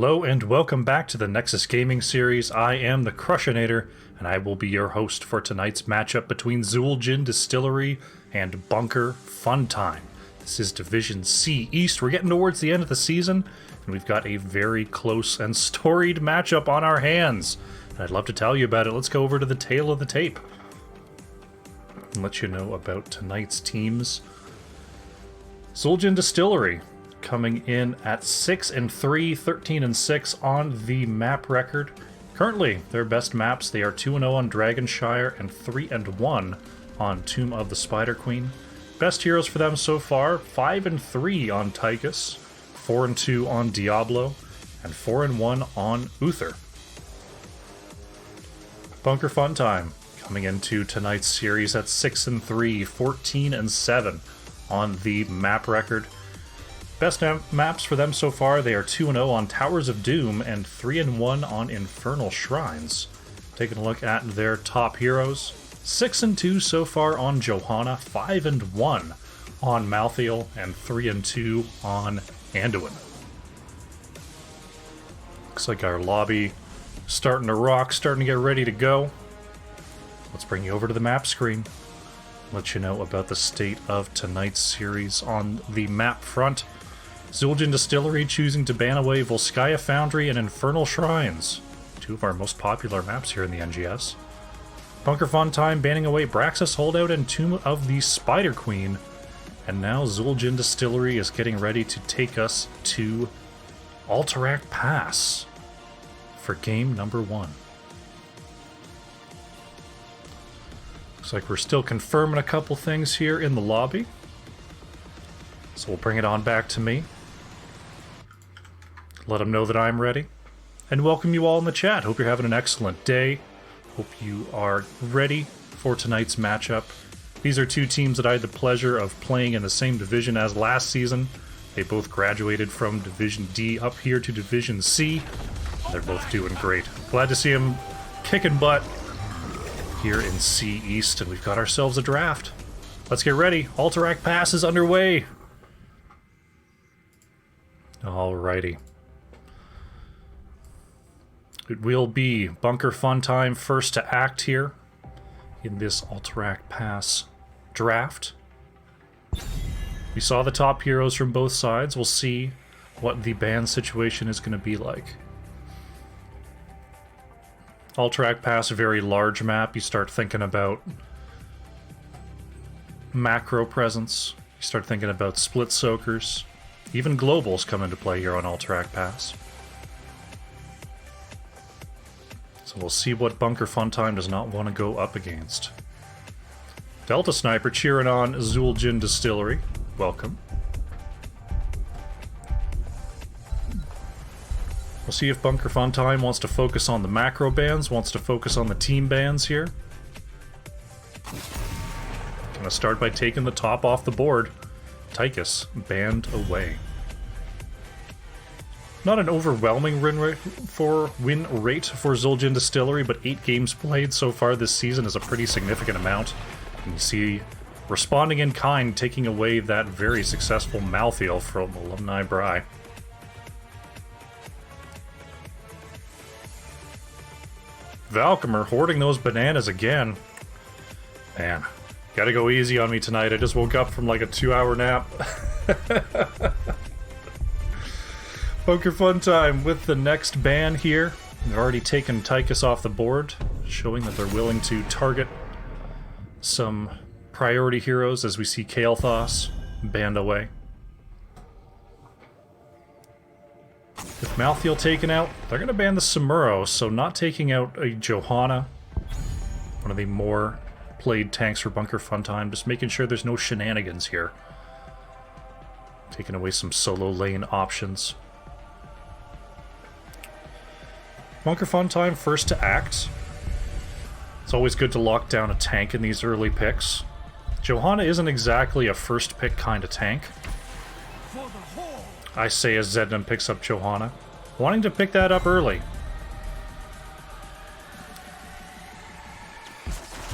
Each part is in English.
Hello and welcome back to the Nexus Gaming Series. I am the Crushinator, and I will be your host for tonight's matchup between Zul'jin Distillery and Bunker Funtime. This is Division C East. We're getting towards the end of the season, and we've got a very close and storied matchup on our hands. And I'd love to tell you about it. Let's go over to the tail of the tape and let you know about tonight's teams. Zul'jin Distillery coming in at 6-3, 13-6 on the map record. Currently, their best maps, they are 2-0 on Dragonshire and 3-1 on Tomb of the Spider Queen. Best heroes for them so far, 5-3 on Tychus, 4-2 on Diablo, and 4-1 on Uther. Bunker Funtime coming into tonight's series at 6-3, 14-7 on the map record. Best maps for them so far, they are 2-0 on Towers of Doom and 3-1 on Infernal Shrines. Taking a look at their top heroes, 6-2 so far on Johanna, 5-1 on Malthael, and 3-2 on Anduin. Looks like our lobby starting to rock, starting to get ready to go. Let's bring you over to the map screen. Let you know about the state of tonight's series on the map front. Zul'jin Distillery choosing to ban away Volskaya Foundry and Infernal Shrines, two of our most popular maps here in the NGS. Bunker Funtime banning away Braxis Holdout and Tomb of the Spider Queen. And now Zul'jin Distillery is getting ready to take us to Alterac Pass for game number 1. Looks like we're still confirming a couple things here in the lobby. So we'll bring it on back to me. Let them know that I'm ready. And welcome you all in the chat. Hope you're having an excellent day. Hope you are ready for tonight's matchup. These are two teams that I had the pleasure of playing in the same division as last season. They both graduated from Division D up here to Division C. They're both doing great. Glad to see them kicking butt here in C East, and we've got ourselves a draft. Let's get ready. Alterac Pass is underway. Alrighty. It will be Bunker Funtime first to act here in this Alterac Pass draft. We saw the top heroes from both sides. We'll see what the ban situation is going to be like. Alterac Pass, a very large map. You start thinking about macro presence. You start thinking about split soakers. Even globals come into play here on Alterac Pass. So we'll see what Bunker Funtime does not want to go up against. Delta Sniper cheering on Zul'jin Distillery. Welcome. We'll see if Bunker Funtime wants to focus on the macro bans, wants to focus on the team bans here. Gonna start by taking the top off the board. Tychus banned away. Not an overwhelming win rate for Zul'jin Distillery, but 8 games played so far this season is a pretty significant amount. And you see responding in kind, taking away that very successful Malthael from Alumni Bry. Valkymer hoarding those bananas again. Man, gotta go easy on me tonight. I just woke up from like a 2-hour nap. Bunker Funtime with the next ban here. They've already taken Tychus off the board, showing that they're willing to target some priority heroes as we see Kael'thas banned away. With Malthael taken out, they're going to ban the Samuro, so not taking out a Johanna, one of the more played tanks for Bunker Funtime, just making sure there's no shenanigans here. Taking away some solo lane options. Bunker Funtime first to act. It's always good to lock down a tank in these early picks. Johanna isn't exactly a first pick kind of tank. I say as Zednam picks up Johanna, wanting to pick that up early.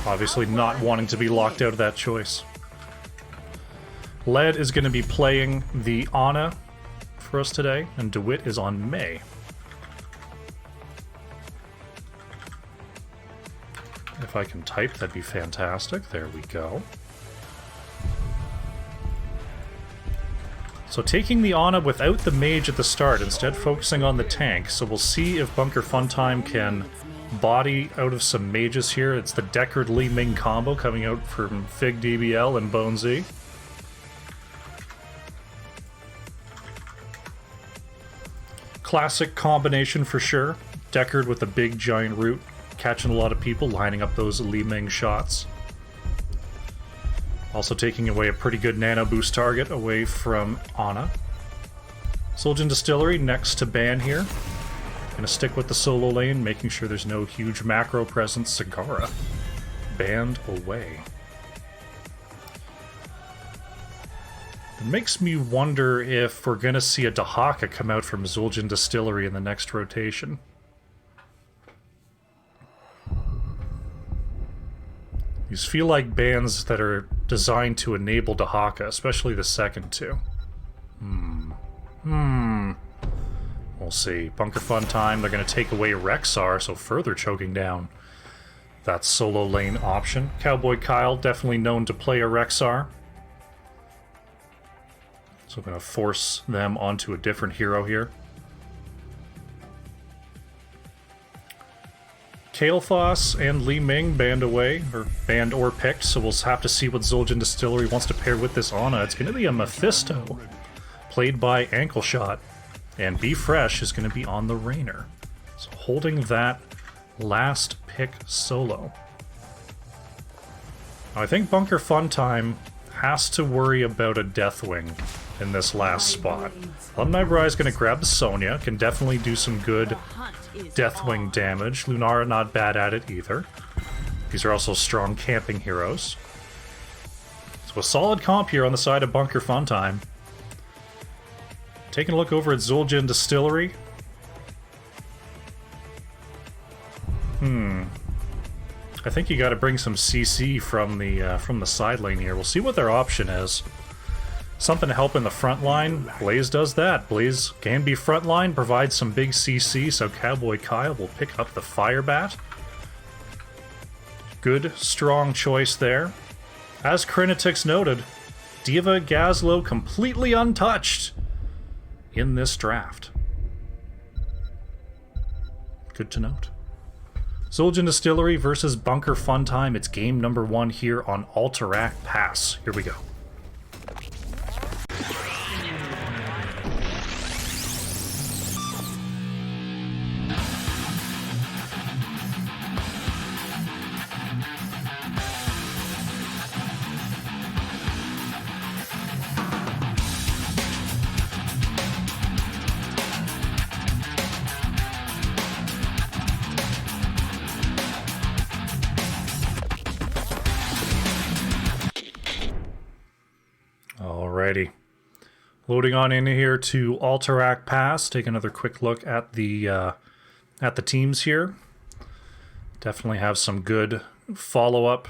Obviously not wanting to be locked out of that choice. Led is going to be playing the Ana for us today, and DeWitt is on May. If I can type, that'd be fantastic. There we go. So taking the Ana without the mage at the start, instead focusing on the tank. So we'll see if Bunker Funtime can body out of some mages here. It's the Deckard Li Ming combo coming out from Fig DBL and Bone Z. Classic combination for sure. Deckard with a big giant root, catching a lot of people, lining up those Li Ming shots. Also taking away a pretty good nano boost target away from Ana. Zul'jin Distillery next to Ban here. Gonna stick with the solo lane, making sure there's no huge macro presence. Sagara banned away. It makes me wonder if we're gonna see a Dahaka come out from Zul'jin Distillery in the next rotation. These feel like bans that are designed to enable Dahaka, especially the second two. We'll see. Bunker Funtime, they're going to take away Rexar, so further choking down that solo lane option. Cowboy Kyle, definitely known to play a Rexar. So going to force them onto a different hero here. Kael'thas and Li Ming banned away, or banned or picked, so we'll have to see what Zul'jin Distillery wants to pair with this Ana. It's going to be a Mephisto, played by Ankle Shot, and Be Fresh is going to be on the Rainer. So holding that last pick solo. Now, I think Bunker Funtime has to worry about a Deathwing in this last spot. Alumni Bri is going to grab the Sonya, can definitely do some good Deathwing damage. Lunara not bad at it either. These are also strong camping heroes. So a solid comp here on the side of Bunker Funtime. Taking a look over at Zul'jin Distillery. I think you got to bring some CC from the side lane here. We'll see what their option is. Something to help in the front line. Blaze does that. Blaze can be front line, provides some big CC, so Cowboy Kyle will pick up the Fire Bat. Good, strong choice there. As Crinetix noted, Diva Gazlo completely untouched in this draft. Good to note. Zul'jin Distillery versus Bunker Funtime. It's game number 1 here on Alterac Pass. Here we go. Alrighty. Loading on in here to Alterac Pass. Take another quick look at the teams here. Definitely have some good follow-up.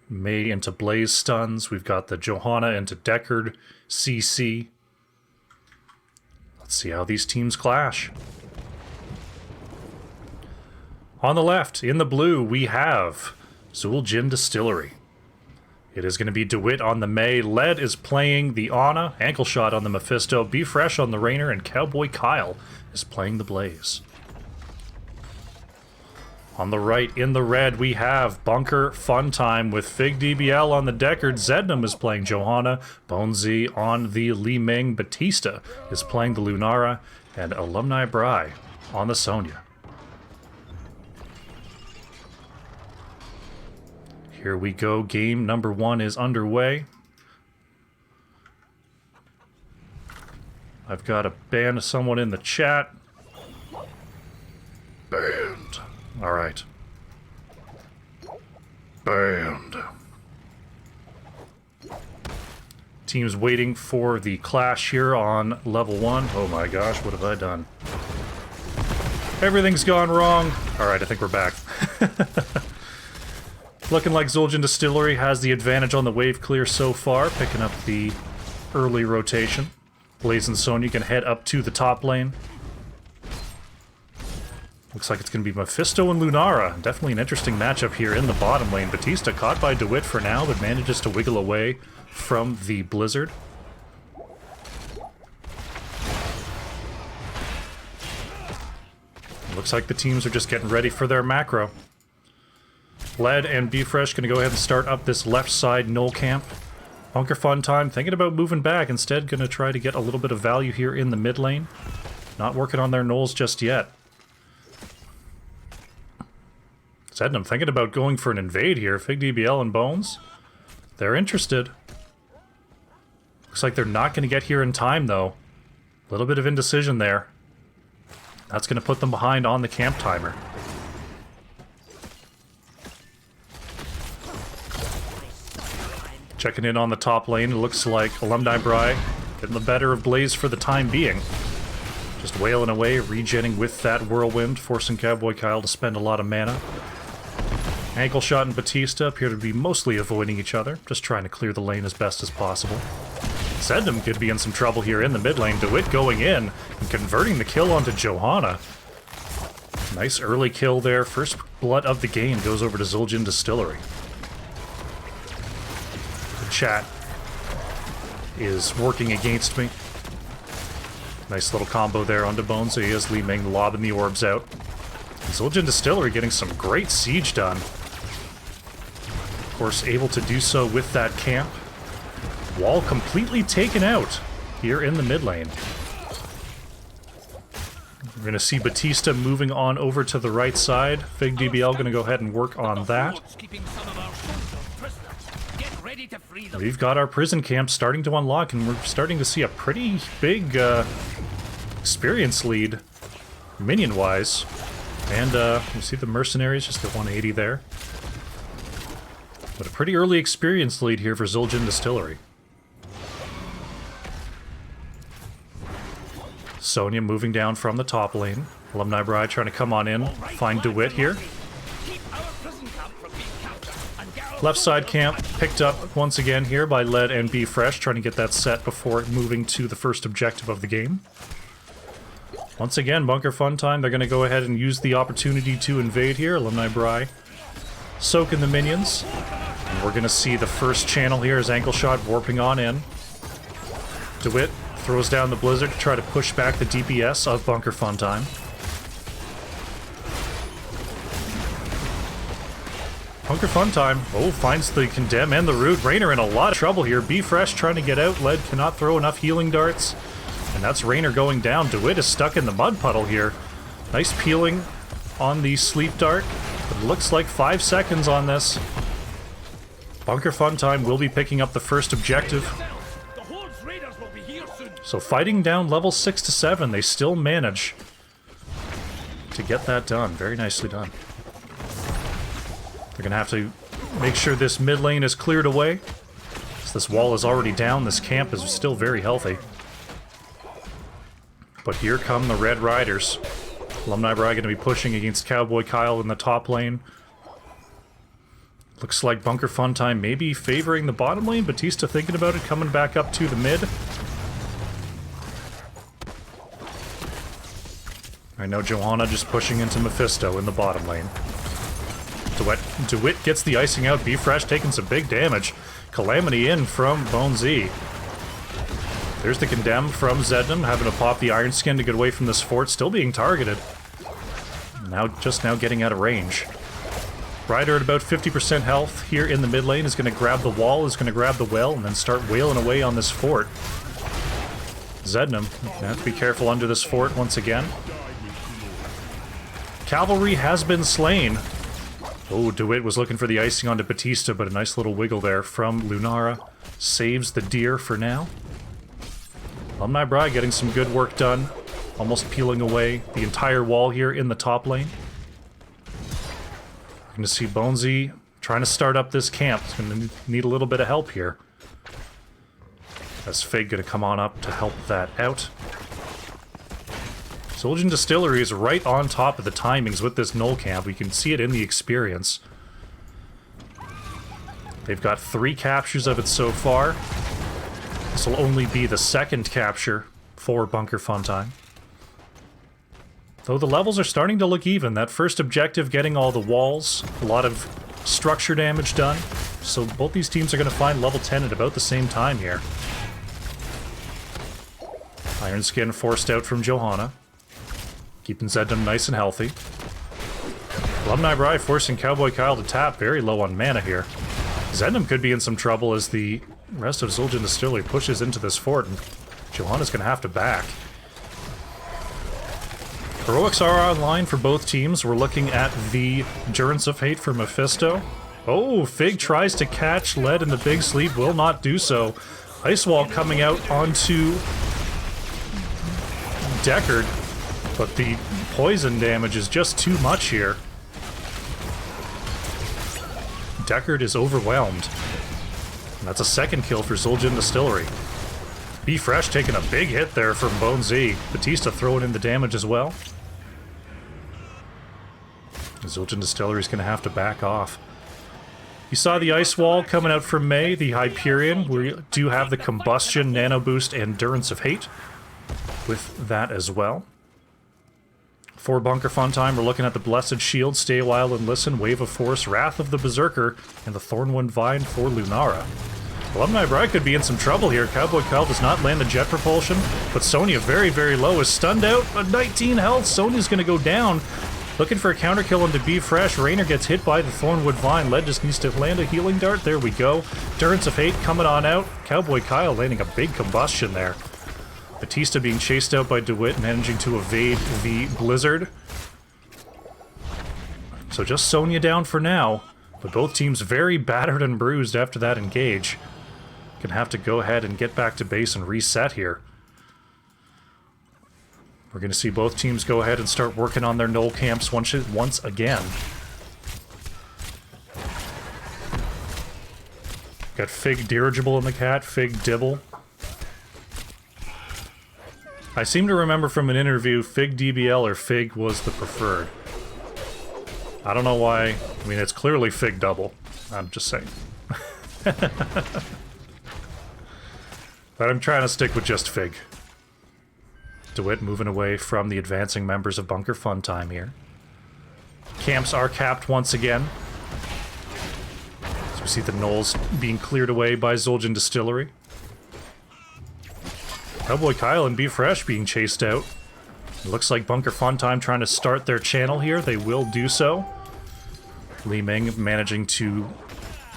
May into Blaze stuns. We've got the Johanna into Deckard CC. Let's see how these teams clash. On the left, in the blue, we have Zul'jin Distillery. It is going to be DeWitt on the May. Led is playing the Ana. Ankle Shot on the Mephisto. Be Fresh on the Rainer. And Cowboy Kyle is playing the Blaze. On the right, in the red, we have Bunker Funtime with Fig DBL on the Deckard. Zednam is playing Johanna. Bone Z on the Li Ming. Batista is playing the Lunara. And Alumni Bri on the Sonya. Here we go. Game number 1 is underway. I've got to ban someone in the chat. Banned. Alright. Banned. Team's waiting for the clash here on level 1. Oh my gosh, what have I done? Everything's gone wrong. Alright, I think we're back. Looking like Zul'jin Distillery has the advantage on the wave clear so far, picking up the early rotation. Blaze and Sonya can head up to the top lane. Looks like it's going to be Mephisto and Lunara. Definitely an interesting matchup here in the bottom lane. Batista caught by DeWitt for now, but manages to wiggle away from the Blizzard. Looks like the teams are just getting ready for their macro. Led and Bfresh going to go ahead and start up this left side null camp. Bunker Fun Time thinking about moving back. Instead, going to try to get a little bit of value here in the mid lane. Not working on their knolls just yet. Zednam thinking about going for an invade here. Fig DBL and Bones. They're interested. Looks like they're not going to get here in time, though. A little bit of indecision there. That's going to put them behind on the camp timer. Checking in on the top lane, it looks like Alumni Bri getting the better of Blaze for the time being. Just wailing away, regenning with that Whirlwind, forcing Cowboy Kyle to spend a lot of mana. Ankle Shot and Batista appear to be mostly avoiding each other, just trying to clear the lane as best as possible. Zednam could be in some trouble here in the mid lane. DeWitt going in and converting the kill onto Johanna. Nice early kill there. First blood of the game goes over to Zul'jin Distillery. The chat is working against me. Nice little combo there onto Bones. So he is Li Ming lobbing the orbs out. Zul'jin Distillery getting some great siege done. Of course, able to do so with that camp. Wall completely taken out here in the mid lane. We're going to see Batista moving on over to the right side. Fig DBL going to go ahead and work on that. We've got our prison camp starting to unlock, and we're starting to see a pretty big experience lead, minion-wise. And you see the mercenaries just at 180 there. But a pretty early experience lead here for Zul'jin Distillery. Sonya moving down from the top lane. Alumni Bride trying to come on in, find DeWitt here. Left side camp picked up once again here by Led and Bfresh, trying to get that set before moving to the first objective of the game. Once again, Bunker Fun Time. They're going to go ahead and use the opportunity to invade here. Alumni Bri soaking the minions. And we're going to see the first channel here as Ankle Shot warping on in. DeWitt throws down the Blizzard to try to push back the DPS of Bunker Fun Time. Bunker Fun Time, finds the Condemn and the Root. Raynor in a lot of trouble here. Bfresh trying to get out. Led cannot throw enough healing darts. And that's Raynor going down. DeWitt is stuck in the mud puddle here. Nice peeling on the sleep dart. But it looks like 5 seconds on this. Bunker Fun Time will be picking up the first objective. So fighting down level 6 to 7, they still manage to get that done. Very nicely done. They're going to have to make sure this mid lane is cleared away. So this wall is already down. This camp is still very healthy. But here come the Red Riders. Alumni Bri going to be pushing against Cowboy Kyle in the top lane. Looks like Bunker Fun Time maybe favoring the bottom lane. Batista thinking about it, coming back up to the mid. I know Johanna just pushing into Mephisto in the bottom lane. DeWitt gets the icing out. Bfresh taking some big damage. Calamity in from Bone Z. There's the Condemn from Zednam, having to pop the Iron Skin to get away from this fort, still being targeted. Just now getting out of range. Ryder at about 50% health here in the mid lane is going to grab the wall, is going to grab the well, and then start wailing away on this fort. Zednam, have to be careful under this fort once again. Cavalry has been slain. Oh, DeWitt was looking for the icing onto Batista, but a nice little wiggle there from Lunara. Saves the deer for now. Alumni Bri getting some good work done. Almost peeling away the entire wall here in the top lane. We're going to see Bonesy trying to start up this camp. It's going to need a little bit of help here. As Fig going to come on up to help that out. Zul'jin Distillery is right on top of the timings with this null camp. We can see it in the experience. They've got 3 captures of it so far. This will only be the second capture for Bunker Fun Time. Though the levels are starting to look even. That first objective, getting all the walls, a lot of structure damage done. So both these teams are going to find level 10 at about the same time here. Iron Skin forced out from Johanna. Keeping Zednam nice and healthy. Alumni Bride forcing Cowboy Kyle to tap, very low on mana here. Zednam could be in some trouble as the rest of Zul'jin Distillery pushes into this fort, and Johanna's going to have to back. Heroics are online for both teams. We're looking at the Endurance of Hate for Mephisto. Oh, Fig tries to catch Lead in the Big Sleep, will not do so. Ice Wall coming out onto Deckard, but the poison damage is just too much here. Deckard is overwhelmed. And that's a second kill for Zul'jin Distillery. Be Fresh taking a big hit there from Bone Z. Batista throwing in the damage as well. Zul'jin Distillery is going to have to back off. You saw the Ice Wall coming out from May, the Hyperion. We do have the Combustion, Nano Boost, Endurance of Hate with that as well. For Bunker Fun Time, we're looking at the Blessed Shield, Stay a While and Listen, Wave of Force, Wrath of the Berserker, and the Thornwind Vine for Lunara. Alumni Bride could be in some trouble here. Cowboy Kyle does not land the jet propulsion, but Sonya very, very low, is stunned out, but 19 health. Sonya's going to go down. Looking for a counter kill into Be Fresh. Raynor gets hit by the Thornwood Vine. Led just needs to land a healing dart. There we go. Endurance of Hate coming on out. Cowboy Kyle landing a big combustion there. Batista being chased out by DeWitt, managing to evade the blizzard. So just Sonya down for now, but both teams very battered and bruised after that engage. Gonna have to go ahead and get back to base and reset here. We're gonna see both teams go ahead and start working on their null camps once again. Got Fig Dirigible in the cat, Fig Dibble. I seem to remember from an interview, Fig DBL or Fig was the preferred. I don't know why. I mean, it's clearly Fig Double. I'm just saying. But I'm trying to stick with just Fig. DeWitt moving away from the advancing members of Bunker Fun Time here. Camps are capped once again. So we see the gnolls being cleared away by Zul'jin Distillery. Cowboy Kyle and Be Fresh being chased out. It looks like Bunker Fun Time trying to start their channel here. They will do so. Li Ming managing to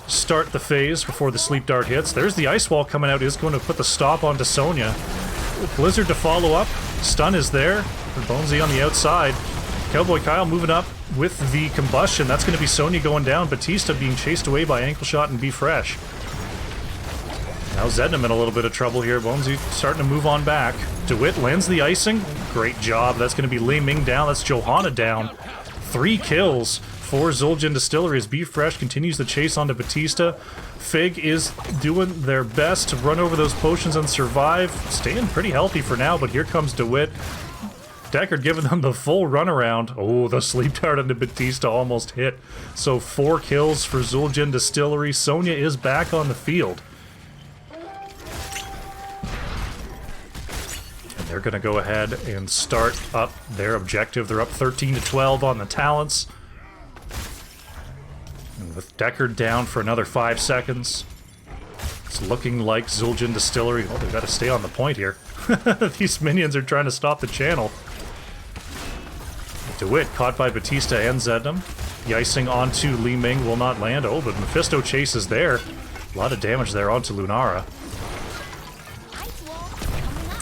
start the phase before the Sleep Dart hits. There's the Ice Wall coming out. Is going to put the stop onto Sonya. Blizzard to follow up. Stun is there. Bonesy on the outside. Cowboy Kyle moving up with the Combustion. That's going to be Sonya going down. Batista being chased away by Ankle Shot and Be Fresh. Now Zednam in a little bit of trouble here. Bonesy starting to move on back. DeWitt lands the icing. Great job. That's going to be Li Ming down. That's Johanna down. 3 kills for Zul'jin Distillery as Be Fresh continues the chase onto Batista. Fig is doing their best to run over those potions and survive. Staying pretty healthy for now, but here comes DeWitt. Deckard giving them the full runaround. Oh, the Sleep Dart into Batista almost hit. So 4 kills for Zul'jin Distillery. Sonya is back on the field. They're going to go ahead and start up their objective. They're up 13-12 on the talents. And with Deckard down for another 5 seconds, it's looking like Zul'jin Distillery... Oh, they've got to stay on the point here. These minions are trying to stop the channel. DeWitt caught by Batista and Zednam. The icing onto Li Ming will not land. Oh, but Mephisto chases there. A lot of damage there onto Lunara.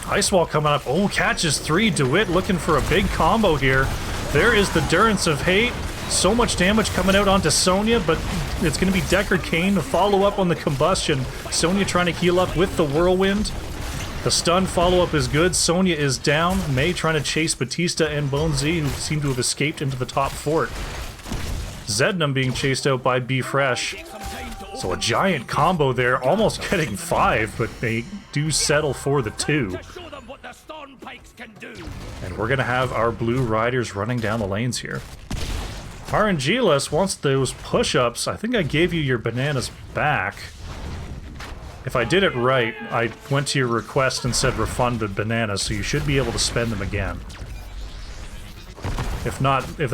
Ice Wall coming up. Oh, catches 3. DeWitt looking for a big combo here. There is the Endurance of Hate. So much damage coming out onto Sonya, but it's going to be Deckard Cain to follow up on the Combustion. Sonya trying to heal up with the Whirlwind. The stun follow-up is good. Sonya is down. May trying to chase Batista and Bone Z, who seem to have escaped into the top fort. Zednam being chased out by Be Fresh. So a giant combo there, almost getting 5, but they do settle for the 2. And we're going to have our blue riders running down the lanes here. RNG-less wants those push-ups. I think I gave you your bananas back. If I did it right, I went to your request and said refund the bananas, so you should be able to spend them again. If not, if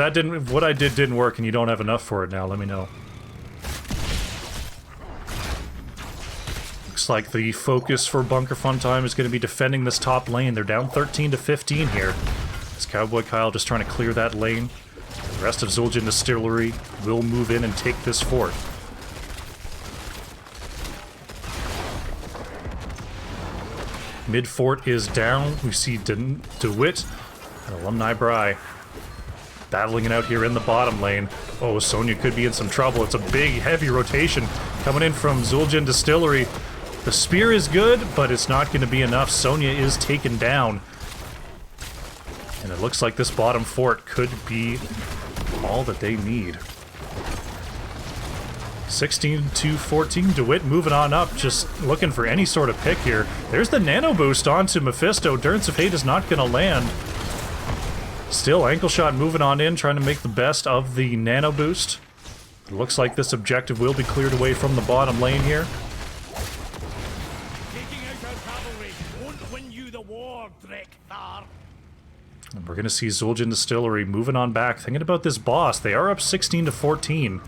what I did didn't work and you don't have enough for it now, let me know. Looks like the focus for Bunker Funtime is going to be defending this top lane. They're down 13 to 15 here. It's Cowboy Kyle just trying to clear that lane. The rest of Zul'jin Distillery will move in and take this fort. Mid fort is down. We see DeWitt and Alumni Bry battling it out here in the bottom lane. Oh, Sonya could be in some trouble. It's a big, heavy rotation coming in from Zul'jin Distillery. The spear is good, but it's not going to be enough. Sonya is taken down. And it looks like this bottom fort could be all that they need. 16 to 14. DeWitt moving on up, just looking for any sort of pick here. There's the nano boost onto Mephisto. Durance of Hate is not going to land. Still, Ankle Shot moving on in, trying to make the best of the nano boost. It looks like this objective will be cleared away from the bottom lane here. And we're going to see Zul'jin Distillery moving on back, thinking about this boss. They are up 16 to 14.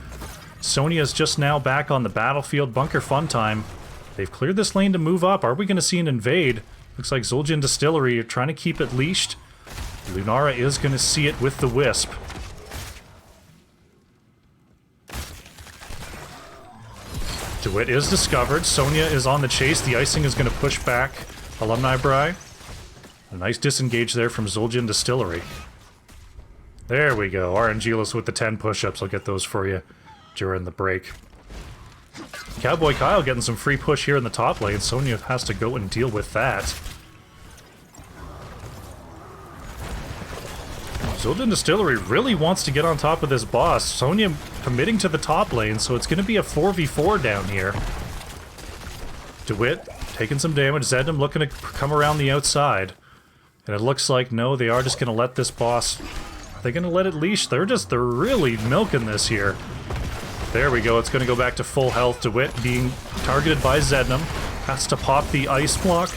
Sonya is just now back on the battlefield. Bunker Funtime. They've cleared this lane to move up. Are we going to see an invade? Looks like Zul'jin Distillery are trying to keep it leashed. Lunara is going to see it with the Wisp. DeWitt is discovered. Sonya is on the chase. The icing is going to push back Alumni Bry. A nice disengage there from Zul'jin Distillery. There we go. RNGless with the 10 push-ups. I'll get those for you during the break. Cowboy Kyle getting some free push here in the top lane. Sonya has to go and deal with that. Zul'jin Distillery really wants to get on top of this boss. Sonya committing to the top lane, so it's going to be a 4v4 down here. DeWitt taking some damage. Zednam looking to come around the outside. And it looks like, no, they are just going to let this boss... Are they going to let it leash? They're really milking this here. There we go. It's going to go back to full health. DeWitt being targeted by Zednam. Has to pop the ice block.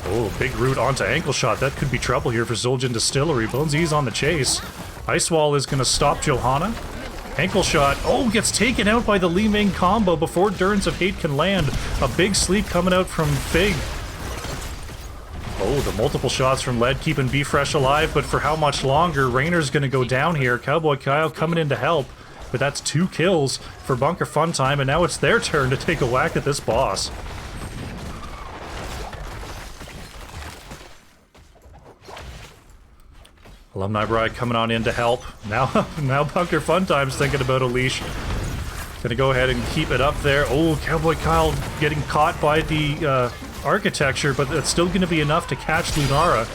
Oh, big root onto Ankle Shot. That could be trouble here for Zul'jin Distillery. Bonesy's on the chase. Ice Wall is going to stop Johanna. Ankle Shot. Oh, gets taken out by the Li Ming combo before Durance of Hate can land. A big sleep coming out from Fig. Oh, the multiple shots from Lead keeping B-Fresh alive, but for how much longer? Rainer's going to go down here. Cowboy Kyle coming in to help, but that's 2 kills for Bunker Funtime, and now it's their turn to take a whack at this boss. Alumni Bride coming on in to help. Now Bunker Funtime's thinking about a leash. Gonna go ahead and keep it up there. Oh, Cowboy Kyle getting caught by the architecture, but it's still going to be enough to catch Lunara.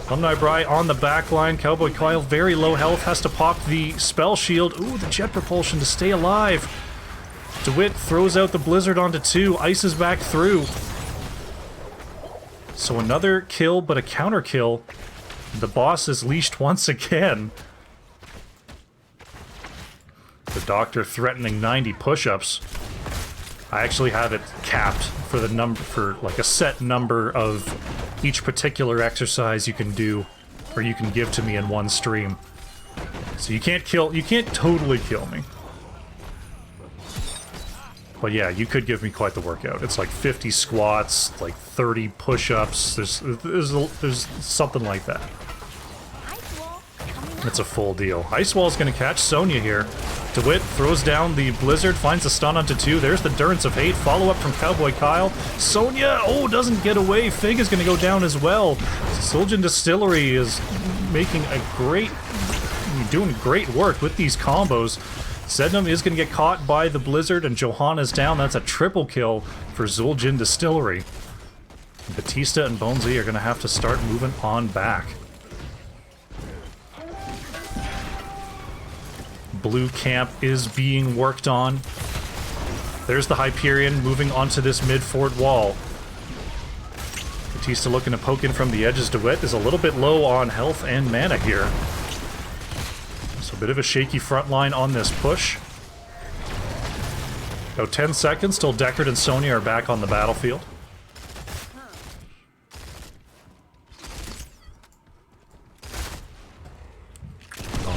Alumni Bry on the back line. Cowboy Kyle, very low health, has to pop the spell shield. Ooh, the jet propulsion to stay alive. DeWitt throws out the blizzard onto 2. Ice is back through. So another kill, but a counter kill. The boss is leashed once again. The Doctor threatening 90 push-ups. I actually have it capped for the number, for like a set number of each particular exercise you can do, or you can give to me in one stream. So you can't totally kill me. But yeah, you could give me quite the workout. It's like 50 squats, like 30 push-ups. There's something like that. It's a full deal. Ice Wall's gonna catch Sonya here. DeWitt throws down the blizzard, finds a stun onto 2. There's the Durance of Hate. Follow-up from Cowboy Kyle. Sonya, oh, doesn't get away. Fig is gonna go down as well. Zul'jin Distillery is doing great work with these combos. Zednam is gonna get caught by the blizzard, and Johanna's down. That's a triple kill for Zul'jin Distillery. Batista and Bonesy are gonna have to start moving on back. Blue camp is being worked on. There's the Hyperion moving onto this mid-fort wall. Batista looking to poke in from the edges. DeWitt is a little bit low on health and mana here. So a bit of a shaky front line on this push. About 10 seconds till Deckard and Sonya are back on the battlefield.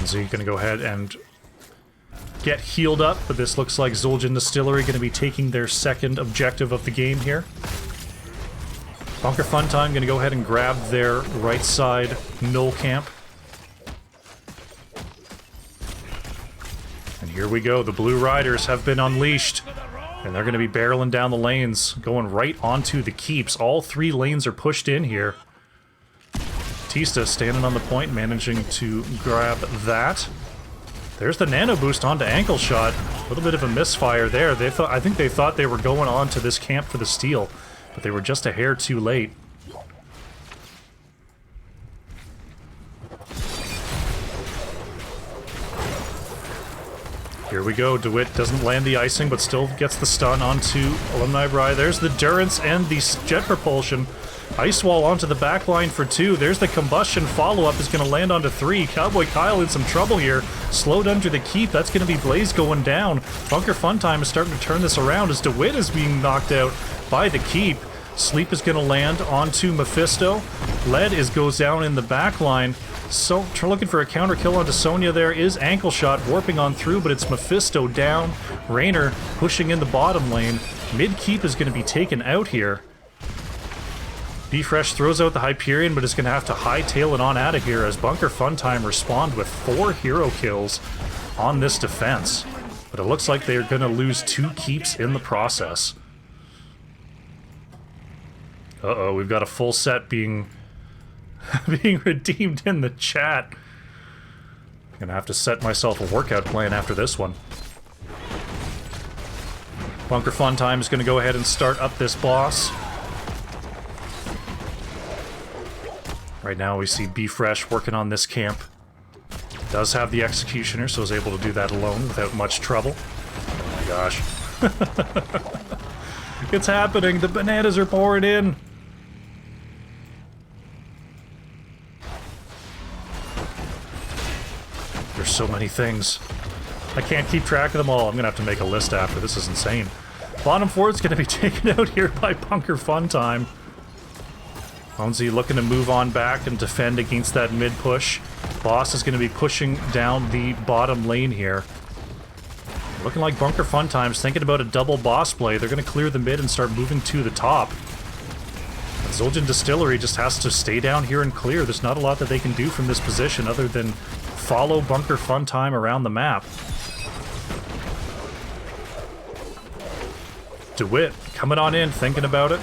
Bonzi going to go ahead and get healed up, but this looks like Zul'jin Distillery going to be taking their second objective of the game here. Bunker Funtime going to go ahead and grab their right side null camp. And here we go, the Blue Riders have been unleashed. And they're going to be barreling down the lanes, going right onto the keeps. All 3 lanes are pushed in here. Batista standing on the point, managing to grab that. There's the nano boost onto ankle shot. A little bit of a misfire there. I think they thought they were going on to this camp for the steal, but they were just a hair too late. Here we go. DeWitt doesn't land the icing, but still gets the stun onto Alumni Bri. There's the Durance and the jet propulsion. Ice wall onto the back line for 2. There's the combustion follow-up is going to land onto 3. Cowboy Kyle in some trouble here. Slowed under the keep. That's going to be Blaze going down. Bunker Funtime is starting to turn this around as DeWitt is being knocked out by the keep. Sleep is going to land onto Mephisto. Lead goes down in the back line. So, looking for a counter kill onto Sonya there is ankle shot warping on through, but it's Mephisto down. Raynor pushing in the bottom lane. Mid-keep is going to be taken out here. B-Fresh throws out the Hyperion, but is going to have to hightail it on out of here as Bunker Funtime respond with 4 hero kills on this defense. But it looks like they're going to lose 2 keeps in the process. Uh-oh, we've got a full set being redeemed in the chat. I'm gonna have to set myself a workout plan after this one. Bunker Funtime is gonna go ahead and start up this boss. Right now we see B-Fresh working on this camp. Does have the Executioner, so is able to do that alone without much trouble. Oh my gosh. It's happening! The bananas are pouring in! There's so many things. I can't keep track of them all. I'm gonna have to make a list after. This is insane. Bottom 4 is gonna be taken out here by Bunker Funtime. Bonzi looking to move on back and defend against that mid push. Boss is gonna be pushing down the bottom lane here. Looking like Bunker Funtime's thinking about a double boss play. They're gonna clear the mid and start moving to the top. And Zul'jin Distillery just has to stay down here and clear. There's not a lot that they can do from this position other than follow Bunker Funtime around the map. DeWitt coming on in, thinking about it.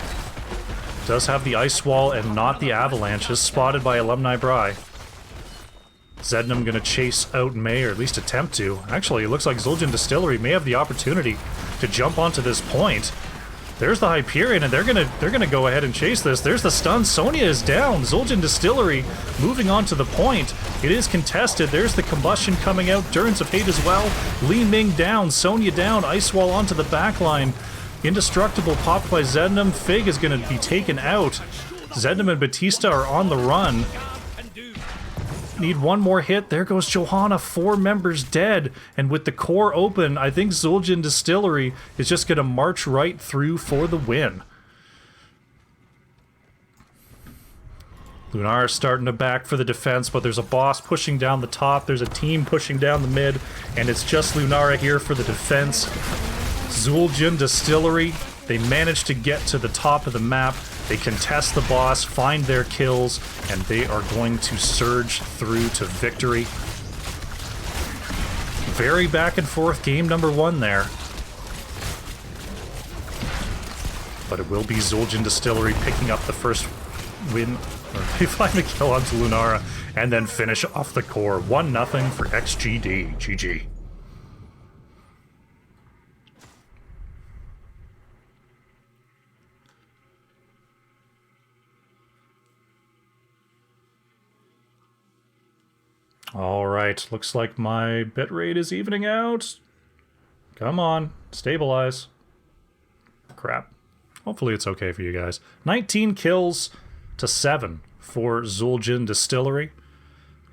Does have the ice wall and not the avalanches, spotted by Alumni Bri. Zednam gonna chase out May, or at least attempt to. Actually, it looks like Zul'jin Distillery may have the opportunity to jump onto this point. There's the Hyperion, and they're gonna go ahead and chase this. There's the stun. Sonya is down. Zul'jin Distillery moving on to the point. It is contested. There's the combustion coming out. Durance of Hate as well. Li Ming down. Sonya down. Ice wall onto the back line. Indestructible popped by Zednam. Fig is gonna be taken out. Zednam and Batista are on the run. Need one more hit. There goes Johanna. 4 members dead. And with the core open, I think Zul'jin Distillery is just going to march right through for the win. Lunar starting to back for the defense, but there's a boss pushing down the top. There's a team pushing down the mid, and it's just Lunara here for the defense. Zul'jin Distillery, they managed to get to the top of the map. They contest the boss, find their kills, and they are going to surge through to victory. Very back and forth game number 1 there. But it will be Zul'jin Distillery picking up the first win, or they find the kill onto Lunara, and then finish off the core. 1-0 for XGD. GG. Alright, looks like my bitrate is evening out. Come on, stabilize. Crap. Hopefully it's okay for you guys. 19 kills to 7 for Zul'jin Distillery.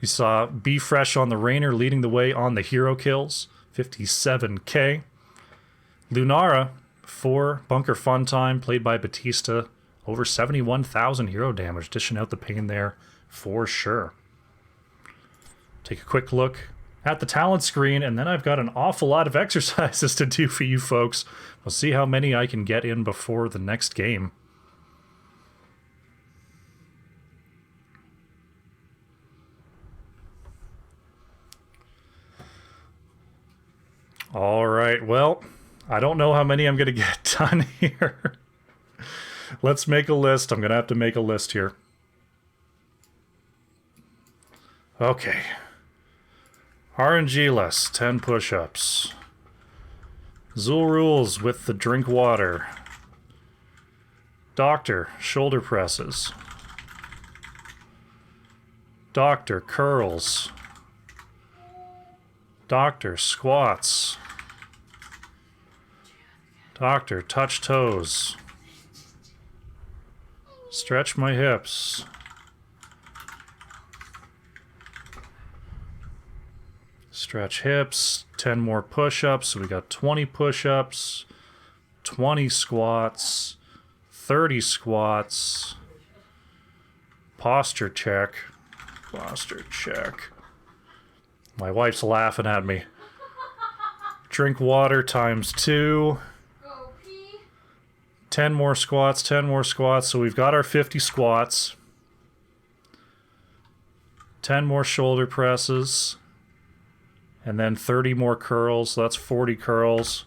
We saw B-Fresh on the Raynor leading the way on the hero kills. 57k. Lunara for Bunker Funtime, played by Batista. Over 71,000 hero damage, dishing out the pain there for sure. Take a quick look at the talent screen, and then I've got an awful lot of exercises to do for you folks. We'll see how many I can get in before the next game. All right, well, I don't know how many I'm going to get done here. Let's make a list. I'm going to have to make a list here. Okay. RNG-less, 10 push-ups. Zool rules with the drink water. Doctor, shoulder presses. Doctor, curls. Doctor, squats. Doctor, touch toes. Stretch my hips. Stretch hips. 10 more push-ups. So we got 20 push-ups, 20 squats, 30 squats. Posture check. Posture check. My wife's laughing at me. Drink water times 2. 10 more squats, 10 more squats. So we've got our 50 squats. 10 more shoulder presses. And then 30 more curls. So that's 40 curls.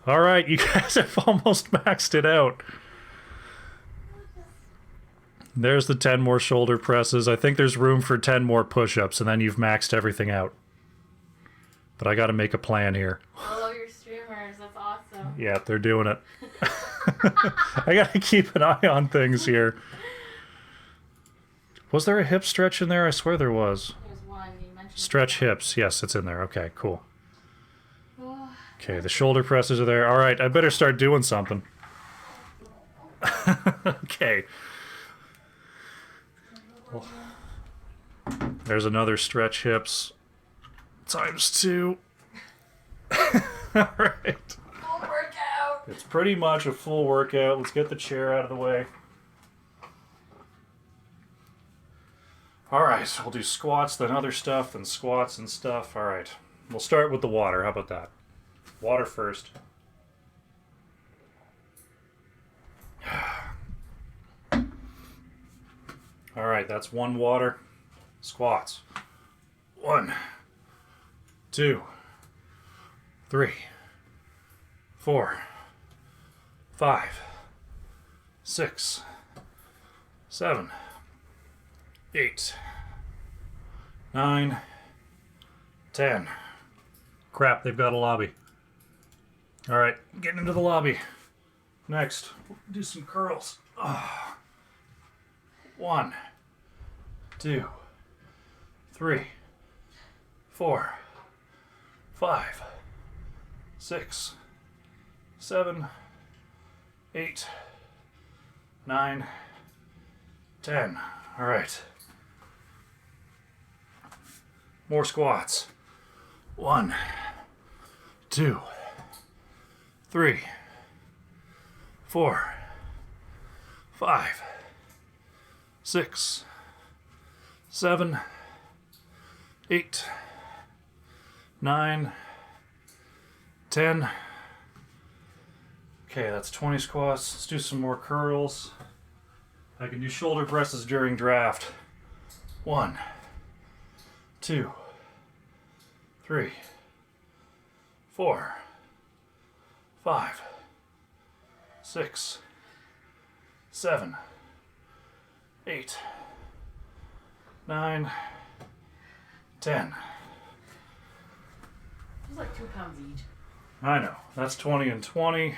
All right, you guys have almost maxed it out. There's the 10 more shoulder presses. I think there's room for 10 more push-ups, and then you've maxed everything out. But I got to make a plan here. Follow your streamers. That's awesome. Yeah, they're doing it. I got to keep an eye on things here. Was there a hip stretch in there? I swear there was. There's one. You mentioned Stretch hips. Yes, it's in there. Okay, cool. Okay, the shoulder presses are there. All right, I better start doing something. Okay. Well, there's another stretch hips. Times 2. All right. Full workout. It's pretty much a full workout. Let's get the chair out of the way. All right, we'll do squats, then other stuff, then squats and stuff. All right, we'll start with the water. How about that? Water first. All right, that's 1 water. Squats. 1, 2, 3, 4, 5, 6, 7, 8, 9, 10. Crap, they've got a lobby. All right, getting into the lobby. Next, we'll do some curls. 1, 2, 3, 4, 5, 6, 7, 8, 9, 10. All right. More squats. 1, 2, 3, 4, 5, 6, 7, 8, 9, 10. Okay, that's 20 squats. Let's do some more curls. I can do shoulder presses during draft. 1, 2, 3, 4, 5, 6, 7, 8, 9, 10. It's like 2 pounds each. I know. That's 20 and 20.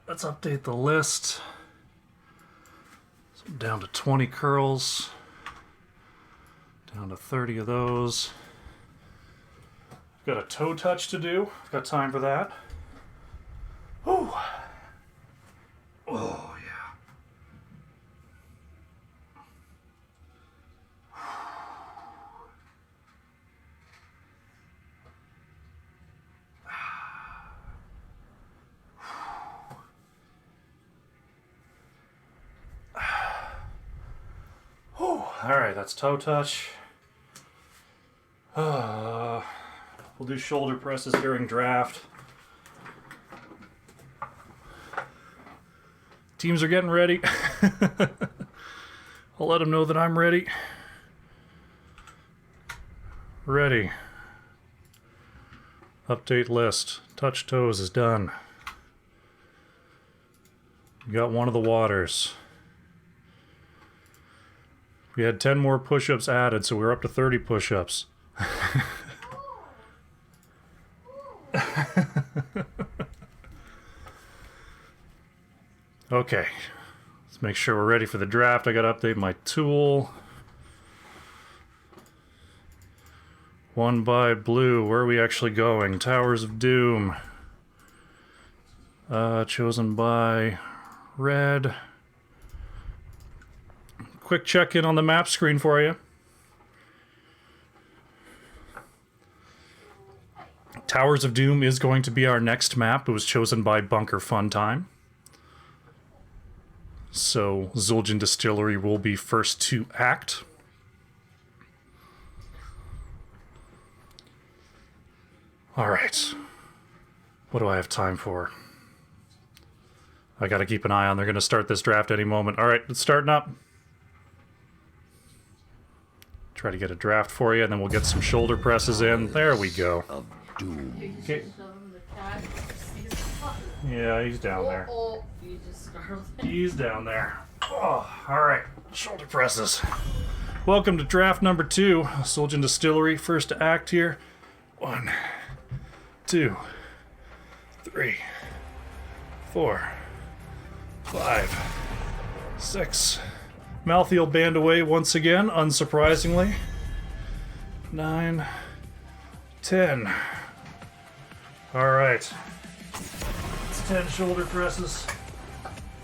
Let's update the list. So I'm down to 20 curls. Down to 30 of those. I've got a toe touch to do. I've got time for that. Whew. Oh, yeah. All right, that's toe touch. We'll do shoulder presses during draft. Teams are getting ready. I'll let them know that I'm ready. Ready. Update list. Touch toes is done. We got one of the waters. We had 10 more push-ups added, so we're up to 30 push-ups. Okay. Let's make sure we're ready for the draft. I gotta update my tool. 1 by blue. Where are we actually going? Towers of Doom. Chosen by red. Quick check-in on the map screen for you. Towers of Doom is going to be our next map. It was chosen by Bunker Funtime. So Zul'jin Distillery will be first to act. Alright. What do I have time for? I gotta keep an eye on. They're gonna start this draft any moment. Alright, it's starting up. Try to get a draft for you, and then we'll get some shoulder presses in. There we go. Okay. Yeah, he's down there. You just startled me. He's down there. Oh, alright. Shoulder presses. Welcome to draft number 2. Zul'jin Distillery, first to act here. 1, 2, 3, 4, 5, 6. Malthiel banned away once again, unsurprisingly. 9, 10. Alright. It's 10 shoulder presses.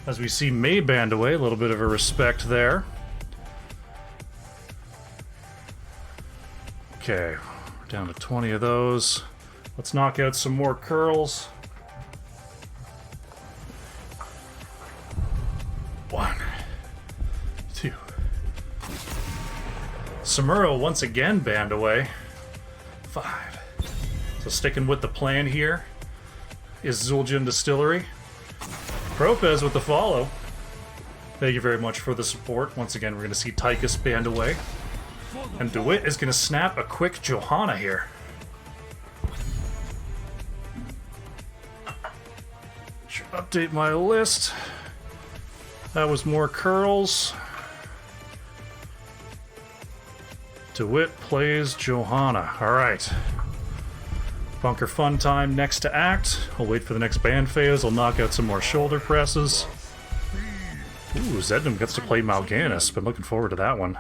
As we see May banned away, a little bit of a respect there. Okay, we're down to 20 of those. Let's knock out some more curls. 1, 2. Samuro once again banned away. 5. So sticking with the plan here is Zul'jin Distillery. Propez with the follow. Thank you very much for the support. Once again, we're going to see Tychus banned away. And DeWitt is going to snap a quick Johanna here. Should update my list. That was more curls. DeWitt plays Johanna. Alright. Bunker Funtime next to act. I'll wait for the next band phase. I'll knock out some more shoulder presses. Ooh, Zednam gets to play Mal'Ganis. Been looking forward to that one.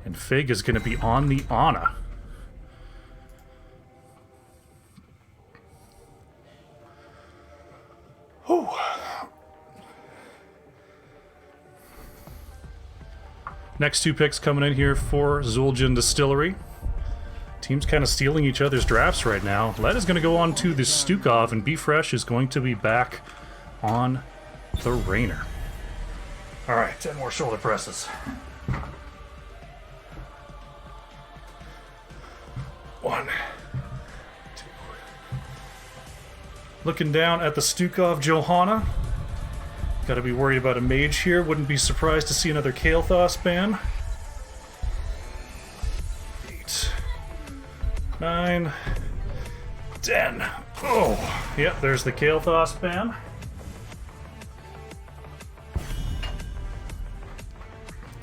And Fig is going to be on the Ana. Whew. Next 2 picks coming in here for Zul'jin Distillery. Teams kind of stealing each other's drafts right now. Led is going to go on to the Stukov, and B-Fresh is going to be back on the Rainer. Alright, 10 more shoulder presses. 1, 2. Looking down at the Stukov Johanna. Gotta be worried about a mage here. Wouldn't be surprised to see another Kael'thas ban. 8, 9, 10. Oh, yep, there's the Kael'thas ban.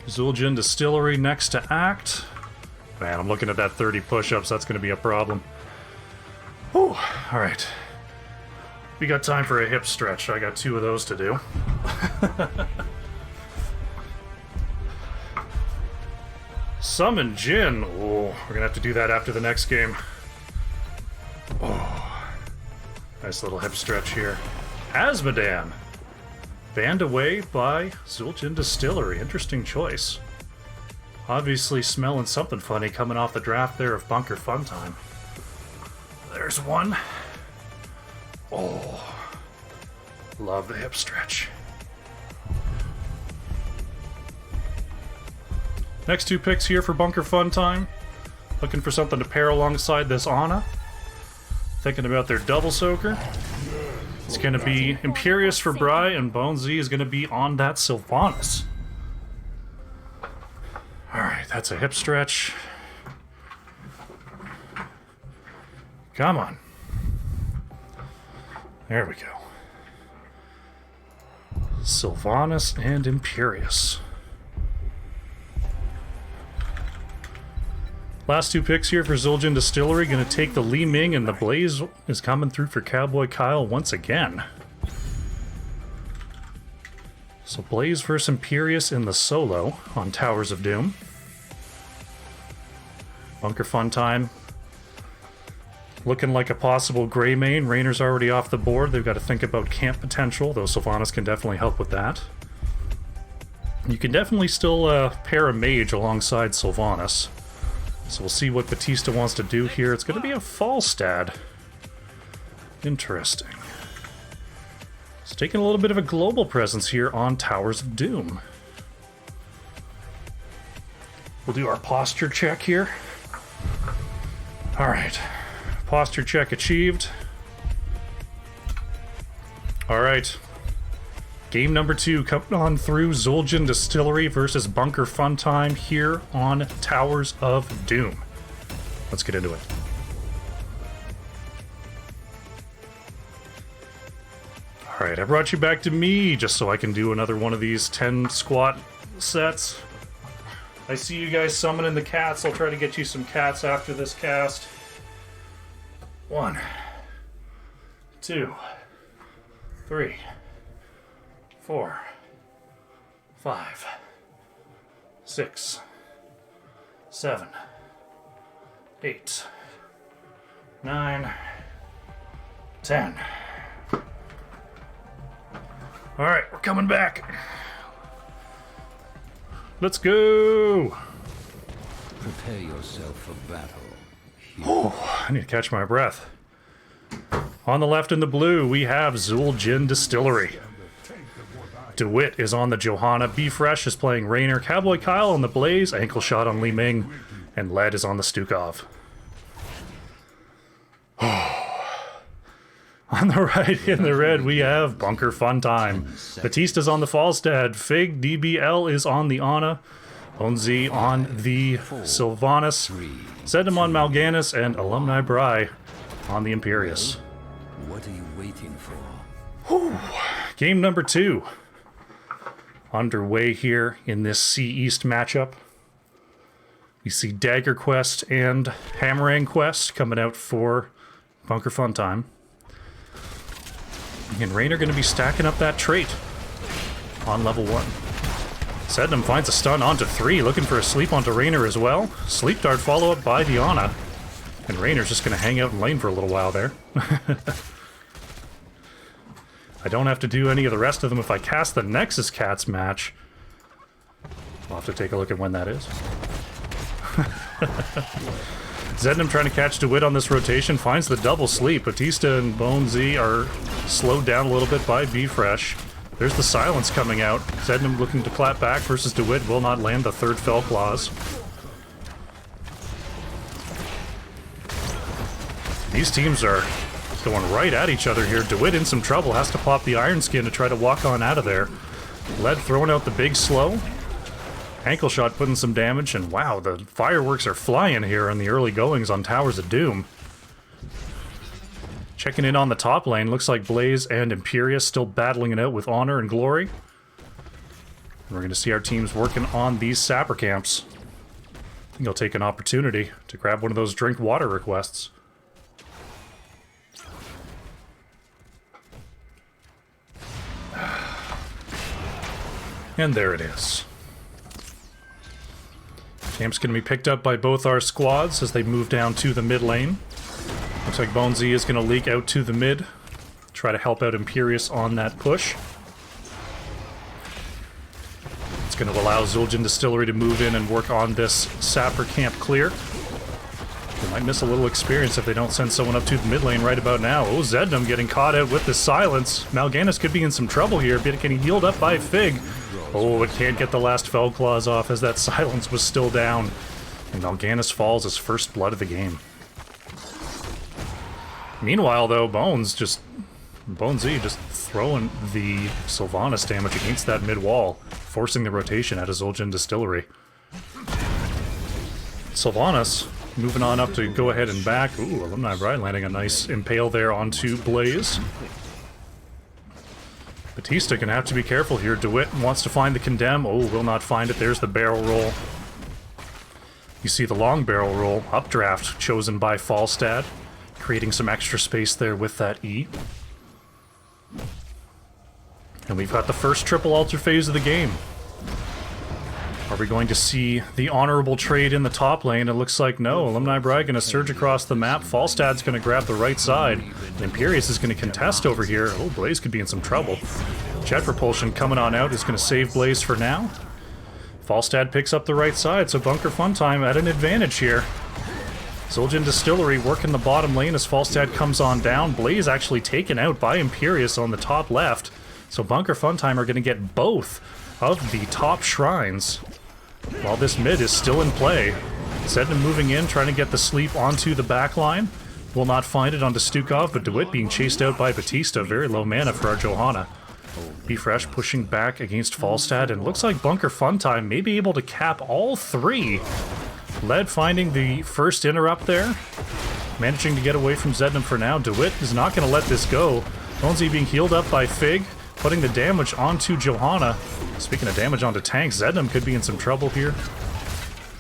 Zul'jin Distillery next to act. Man, I'm looking at that 30 push-ups. That's going to be a problem. Whew, alright. We got time for a hip stretch. I got 2 of those to do. Summon Jin. Oh, we're gonna have to do that after the next game. Oh, nice little hip stretch here. Asmodan. Banned away by Zul'jin Distillery. Interesting choice. Obviously smelling something funny coming off the draft there of Bunker Funtime. There's one. Oh, love the hip stretch. Next 2 picks here for Bunker Funtime. Looking for something to pair alongside this Ana. Thinking about their double soaker. It's going to be Imperious for Bry, and Bone Z is going to be on that Sylvanas. Alright, that's a hip stretch. Come on. There we go. Sylvanas and Imperious. Last two picks here for Zul'jin Distillery. Going to take the Li Ming, and the Blaze is coming through for Cowboy Kyle once again. So Blaze versus Imperious in the solo on Towers of Doom. Bunker Fun Time. Looking like a possible gray main. Rainer's already off the board. They've got to think about camp potential, though Sylvanas can definitely help with that. You can definitely still pair a mage alongside Sylvanas. So we'll see what Batista wants to do here. It's going to be a Falstad. Interesting. It's taking a little bit of a global presence here on Towers of Doom. We'll do our posture check here. Alright. Posture check achieved. Alright. Game number 2 coming on through. Zul'jin Distillery versus Bunker Fun Time here on Towers of Doom. Let's get into it. Alright, I brought you back to me just so I can do another one of these 10 squat sets. I see you guys summoning the cats. I'll try to get you some cats after this cast. 1, 2, 3, 4, 5, 6, 7, 8, 9, 10. Alright, we're coming back. Let's go! Prepare yourself for battle. Oh, I need to catch my breath. On the left in the blue, we have Zul'jin Distillery. DeWitt is on the Johanna. Be Fresh is playing Rainer. Cowboy Kyle on the Blaze. Ankle shot on Li Ming. And Led is on the Stukov. On the right in the red, we have Bunker Fun Time. Batista's on the Falstad. Fig DBL is on the Ana. Onzi on the Sylvanas. Zednam on Mal'Ganis. And Alumni Bry on the Imperious. What are you waiting for? Whew. Game number 2. Underway here in this Sea East matchup. We see Dagger Quest and Hammerang Quest coming out for Bunker Fun Time. And Rainer going to be stacking up that trait on level 1. Zednam finds a stun onto 3, looking for a sleep onto Rainer as well. Sleep dart follow up by the Ana. And Rainer's just going to hang out in lane for a little while there. I don't have to do any of the rest of them if I cast the Nexus Cats match. I'll have to take a look at when that is. Zednam trying to catch DeWitt on this rotation, finds the double sleep. Batista and Bone Z are slowed down a little bit by Be Fresh. There's the silence coming out. Zednam looking to clap back versus DeWitt will not land the third Fell Claws. These teams are going right at each other here. DeWitt in some trouble, has to pop the Iron Skin to try to walk on out of there. Led throwing out the big slow. Ankle shot putting some damage, and wow, the fireworks are flying here in the early goings on Towers of Doom. Checking in on the top lane, looks like Blaze and Imperious still battling it out with Honor and Glory. We're going to see our teams working on these sapper camps. I think I'll take an opportunity to grab one of those drink water requests. And there it is. Camp's going to be picked up by both our squads as they move down to the mid lane. Looks like Bone Z is going to leak out to the mid. Try to help out Imperious on that push. It's going to allow Zul'jin Distillery to move in and work on this sapper camp clear. They might miss a little experience if they don't send someone up to the mid lane right about now. Oh, Zednam getting caught out with the silence. Mal'Ganis could be in some trouble here, getting healed up by Fig. Oh, it can't get the last Fell Claws off as that silence was still down. And Mal'Ganis falls his first blood of the game. Meanwhile, though, Bonesy just throwing the Sylvanas damage against that mid-wall, forcing the rotation out of Zul'jin Distillery. Sylvanas moving on up to go ahead and back. Ooh, Alumni Bride landing a nice impale there onto Blaze. Batista gonna have to be careful here. DeWitt wants to find the condemn. Oh, will not find it. There's the barrel roll. You see the long barrel roll. Updraft chosen by Falstad, creating some extra space there with that E. And we've got the first triple altar phase of the game. Are we going to see the honorable trade in the top lane? It looks like no. Alumni Bride going to surge across the map. Falstad's going to grab the right side. Imperius is going to contest over here. Oh, Blaze could be in some trouble. Jet Propulsion coming on out is going to save Blaze for now. Falstad picks up the right side, so Bunker Funtime at an advantage here. Zul'jin Distillery working the bottom lane as Falstad comes on down. Blaze actually taken out by Imperius on the top left. So Bunker Funtime are going to get both of the top shrines while this mid is still in play. Zednam moving in, trying to get the sleep onto the back line. Will not find it onto Stukov, but DeWitt being chased out by Batista. Very low mana for our Johanna. Bfresh pushing back against Falstad, and looks like Bunker Funtime may be able to cap all three. Led finding the first interrupt there. Managing to get away from Zednam for now. DeWitt is not going to let this go. Bonesy being healed up by Fig, putting the damage onto Johanna. Speaking of damage onto tanks, Zednam could be in some trouble here.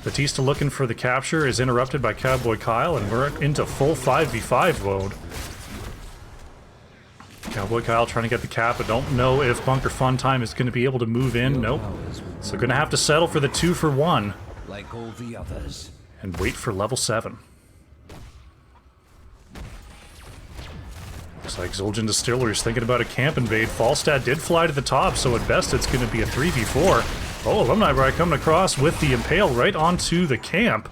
Batista looking for the capture is interrupted by Cowboy Kyle, and we're into full 5v5 mode. Cowboy Kyle trying to get the cap, but don't know if Bunker Funtime is going to be able to move in. Nope. So going to have to settle for the 2-for-1. Like all the others. And wait for level 7. Looks like Zul'jin Distillery is thinking about a camp invade. Falstad did fly to the top, so at best it's going to be a 3v4. Oh, Alumni Bride coming across with the impale right onto the camp.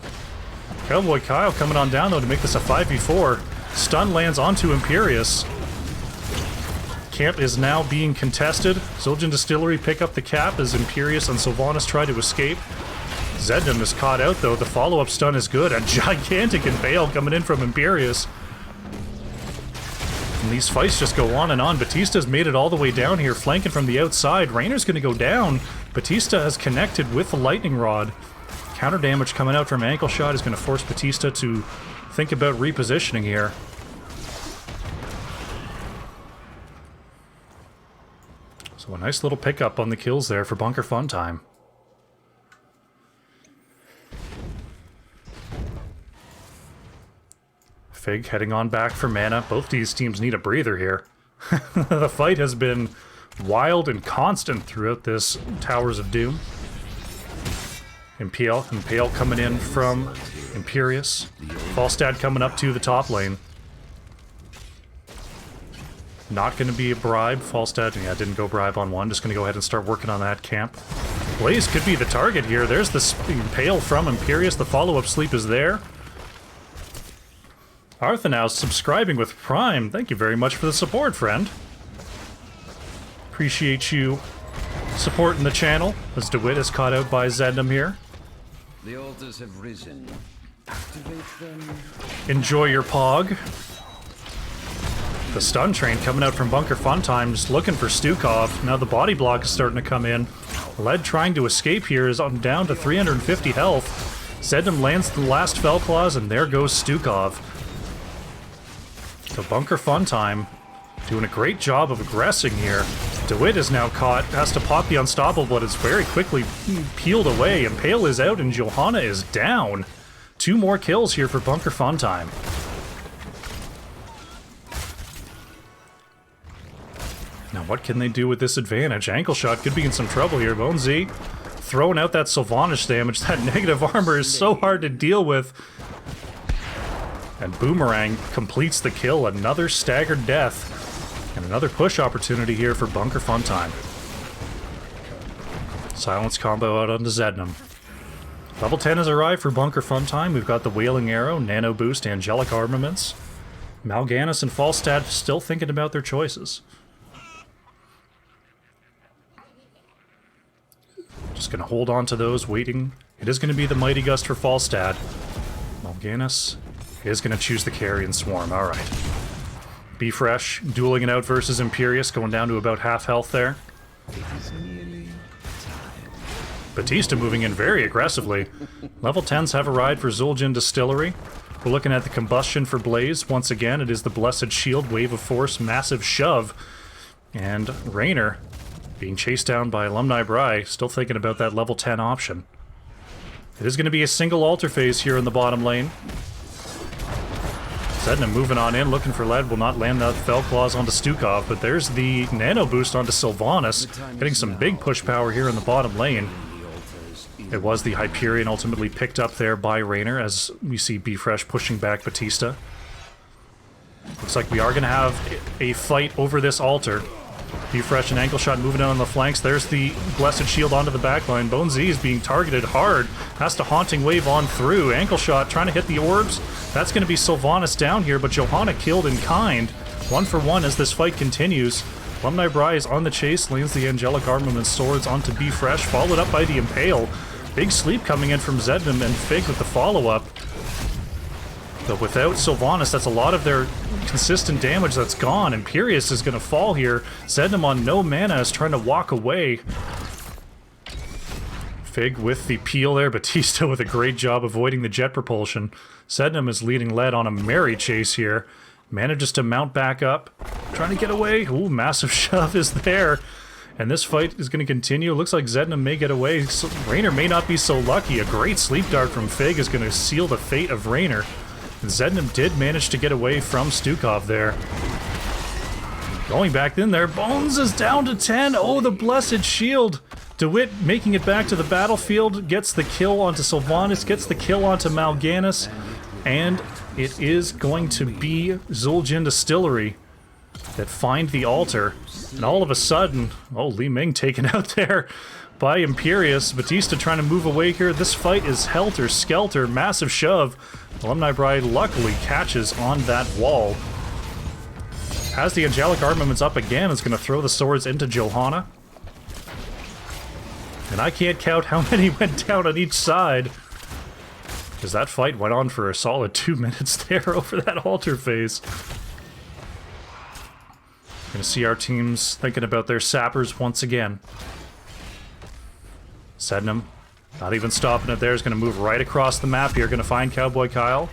Cowboy Kyle coming on down, though, to make this a 5v4. Stun lands onto Imperius. Camp is now being contested. Zul'jin Distillery pick up the cap as Imperius and Sylvanas try to escape. Zednam is caught out, though. The follow-up stun is good. A gigantic impale coming in from Imperius. And these fights just go on and on. Batista's made it all the way down here, flanking from the outside. Rainer's going to go down. Batista has connected with the lightning rod. Counter damage coming out from ankle shot is going to force Batista to think about repositioning here. So a nice little pickup on the kills there for Bunker Funtime. Fig heading on back for mana. Both these teams need a breather here. The fight has been wild and constant throughout this Towers of Doom. Impale coming in from Imperius. Falstad coming up to the top lane. Not going to be a bribe. Falstad, yeah, didn't go bribe on one. Just going to go ahead and start working on that camp. Blaze could be the target here. There's the Impale from Imperius. The follow-up sleep is there. Arthanaus subscribing with Prime. Thank you very much for the support, friend. Appreciate you supporting the channel, as DeWitt is caught out by Zednam here. The altars have risen. Activate them. Enjoy your pog. The stun train coming out from Bunker Funtime, just looking for Stukov. Now the body block is starting to come in. Led trying to escape here is on down to 350 health. Zednam lands the last Fell Claws, and there goes Stukov. So Bunker Funtime doing a great job of aggressing here. DeWitt is now caught, has to pop the Unstoppable, but it's very quickly peeled away. Impale is out and Johanna is down. 2 more kills here for Bunker Funtime. Now what can they do with this advantage? Ankle shot could be in some trouble here. Bonesy throwing out that Sylvanas damage. That negative armor is so hard to deal with. And Boomerang completes the kill. Another staggered death. And another push opportunity here for Bunker Funtime. Silence combo out onto Zednam. Level 10 has arrived for Bunker Funtime. We've got the Wailing Arrow, Nano Boost, Angelic Armaments. Mal'Ganis and Falstad still thinking about their choices. Just gonna hold on to those, waiting It is going to be the Mighty Gust for Falstad. Mal'Ganis is going to choose the carry and Swarm. Alright. Be Fresh, dueling it out versus Imperius, going down to about half health there. Batista moving in very aggressively. Level 10s have arrived for Zul'jin Distillery. We're looking at the Combustion for Blaze. Once again, it is the Blessed Shield, Wave of Force, Massive Shove. And Raynor being chased down by Alumni Bry, still thinking about that level 10 option. It is going to be a single altar phase here in the bottom lane. Zedna moving on in, looking for lead, will not land that Fell Claws onto Stukov, but there's the Nano Boost onto Sylvanas, getting some big push power here in the bottom lane. It was the Hyperion ultimately picked up there by Raynor, as we see B-Fresh pushing back Batista. Looks like we are going to have a fight over this altar. B-Fresh and Ankle Shot moving in on the flanks. There's the Blessed Shield onto the backline. Bone Z is being targeted hard. Has to Haunting Wave on through. Ankle Shot trying to hit the orbs. That's going to be Sylvanas down here, but Johanna killed in kind. 1 for 1 as this fight continues. Alumni Bry is on the chase, lands the Angelic Armament Swords onto B-Fresh, followed up by the Impale. Big sleep coming in from Zednam and Fig with the follow-up. But without Sylvanas, that's a lot of their consistent damage that's gone. Imperius is going to fall here. Zednam on no mana is trying to walk away. Fig with the peel there. Batista with a great job avoiding the jet propulsion. Zednam is leading lead on a merry chase here. Manages to mount back up. Trying to get away. Ooh, Massive Shove is there. And this fight is going to continue. Looks like Zednam may get away. Raynor may not be so lucky. A great sleep dart from Fig is going to seal the fate of Raynor. And Zednam did manage to get away from Stukov there. Going back in there. Bones is down to 10. Oh, the Blessed Shield. DeWitt making it back to the battlefield. Gets the kill onto Sylvanas. Gets the kill onto Mal'Ganis. And it is going to be Zul'jin Distillery that find the altar. And all of a sudden, oh, Li Ming taken out there by Imperius. Batista trying to move away here. This fight is helter-skelter. Massive shove. Alumni Bride luckily catches on that wall. Has the Angelic Armaments up again, is going to throw the swords into Johanna. And I can't count how many went down on each side, because that fight went on for a solid 2 minutes there over that altar phase. Gonna see our teams thinking about their sappers once again. Zednam, not even stopping it there, is gonna move right across the map here, gonna find Cowboy Kyle.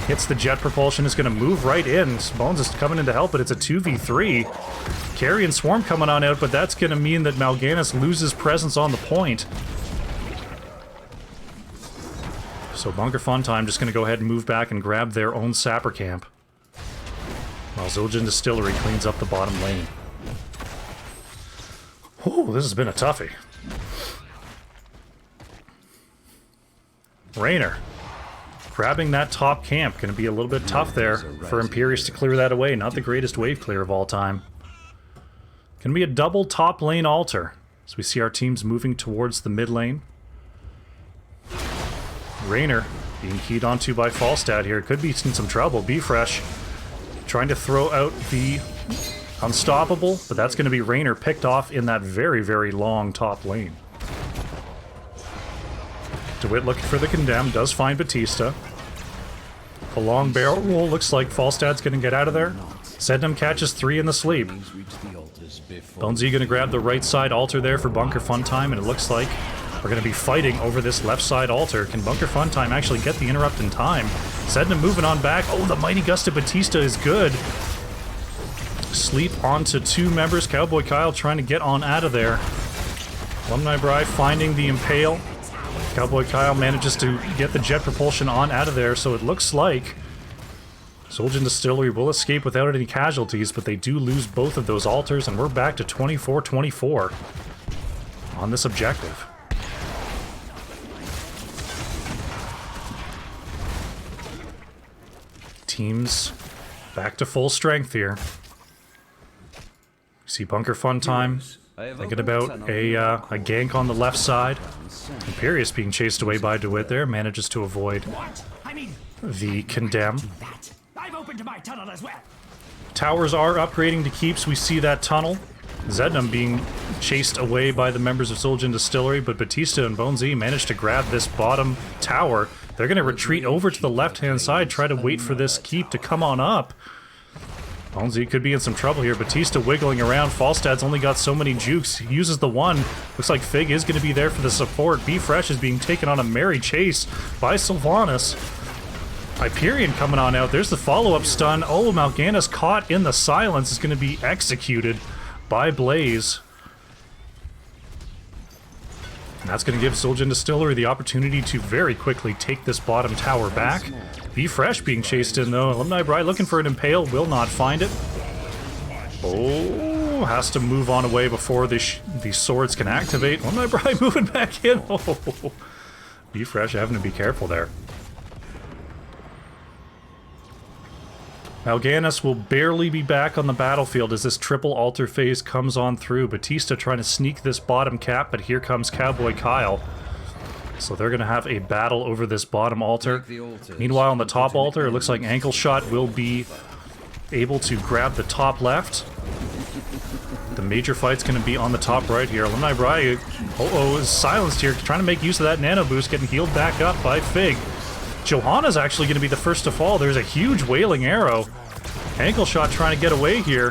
Hits the jet propulsion, is gonna move right in. Bones is coming in to help, but it's a 2v3. Carry and Swarm coming on out, but that's gonna mean that Mal'Ganis loses presence on the point. So Bunker Funtime just gonna go ahead and move back and grab their own sapper camp, while Zul'jin Distillery cleans up the bottom lane. Ooh, this has been a toughie. Raynor grabbing that top camp. Going to be a little bit tough there for Imperius to clear that away. Not the greatest wave clear of all time. Going to be a double top lane altar, as we see our teams moving towards the mid lane. Raynor being keyed onto by Falstad here. Could be in some trouble. B-Fresh trying to throw out the Unstoppable, but that's going to be Raynor picked off in that very, very long top lane. DeWitt looking for the Condemn, does find Batista. A long barrel roll, looks like Falstad's going to get out of there. Zednam catches 3 in the sleep. Bonesy going to grab the right side altar there for Bunker Funtime, and it looks like we're going to be fighting over this left side altar. Can Bunker Funtime actually get the interrupt in time? Zednam moving on back. Oh, the Mighty Gust of Batista is good. Sleep onto 2 members. Cowboy Kyle trying to get on out of there. Alumni Bride finding the Impale. Cowboy Kyle manages to get the jet propulsion on out of there, so it looks like Zul'jin Distillery will escape without any casualties, but they do lose both of those altars, and we're back to 24-24 on this objective. Teams back to full strength here. See Bunker Funtime thinking about a gank on the left side. Imperius being chased away by DeWitt there, manages to avoid the Condemn. I've opened my tunnel as well. Towers are upgrading to keeps. We see that tunnel Zednam being chased away by the members of Zul'jin Distillery, but Batista and Bonesy managed to grab this bottom tower. They're going to retreat over to the left-hand side, try to wait for this keep to come on up. Bonesy could be in some trouble here. Batista wiggling around. Falstad's only got so many jukes. He uses the one. Looks like Fig is going to be there for the support. Be Fresh is being taken on a merry chase by Sylvanas. Hyperion coming on out. There's the follow-up stun. Oh, Mal'Ganis caught in the silence is going to be executed by Blaze. And that's going to give Zul'jin Distillery the opportunity to very quickly take this bottom tower back. Be Fresh being chased in though. Alumni Bride looking for an Impale, will not find it. Oh, has to move on away before these swords can activate. Alumni Bride moving back in. Oh, Be Fresh having to be careful there. Mal'Ganis will barely be back on the battlefield as this triple altar phase comes on through. Batista trying to sneak this bottom cap, but here comes Cowboy Kyle. So they're going to have a battle over this bottom altar. Meanwhile, on the top altar, it looks like Ankle Shot will be able to grab the top left. The major fight's going to be on the top right here. Alumni Bride, is silenced here, trying to make use of that nano boost, getting healed back up by Fig. Johanna's actually going to be the first to fall. There's a huge wailing arrow. Ankle Shot trying to get away here.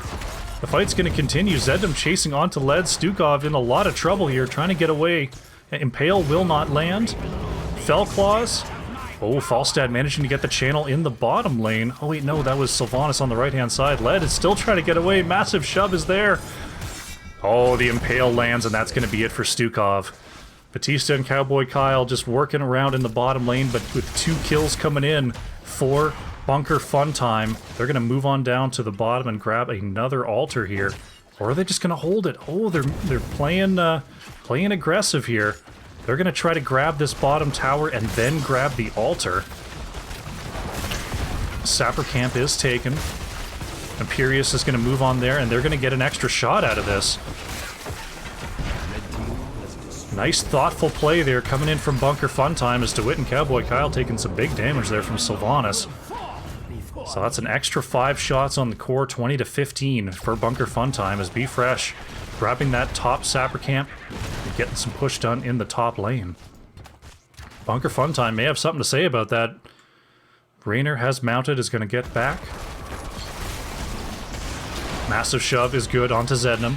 The fight's going to continue. Zednam chasing onto Led. Stukov in a lot of trouble here, trying to get away. Impale will not land. Fell Claws. Oh, Falstad managing to get the channel in the bottom lane. Oh wait, no, that was Sylvanas on the right-hand side. Led is still trying to get away. Massive shove is there. Oh, the Impale lands, and that's going to be it for Stukov. Batista and Cowboy Kyle just working around in the bottom lane, but with 2 kills coming in for Bunker Funtime. They're going to move on down to the bottom and grab another altar here. Or are they just going to hold it? Oh, they're playing aggressive here. They're going to try to grab this bottom tower and then grab the altar. Sapper Camp is taken. Imperius is going to move on there, and they're going to get an extra shot out of this. Nice, thoughtful play there coming in from Bunker Funtime as DeWitt and Cowboy Kyle taking some big damage there from Sylvanas. So that's an extra 5 shots on the core, 20 to 15 for Bunker Funtime as Be Fresh grabbing that top Sapper Camp and getting some push done in the top lane. Bunker Funtime may have something to say about that. Raynor has mounted, is going to get back. Massive shove is good onto Zednam.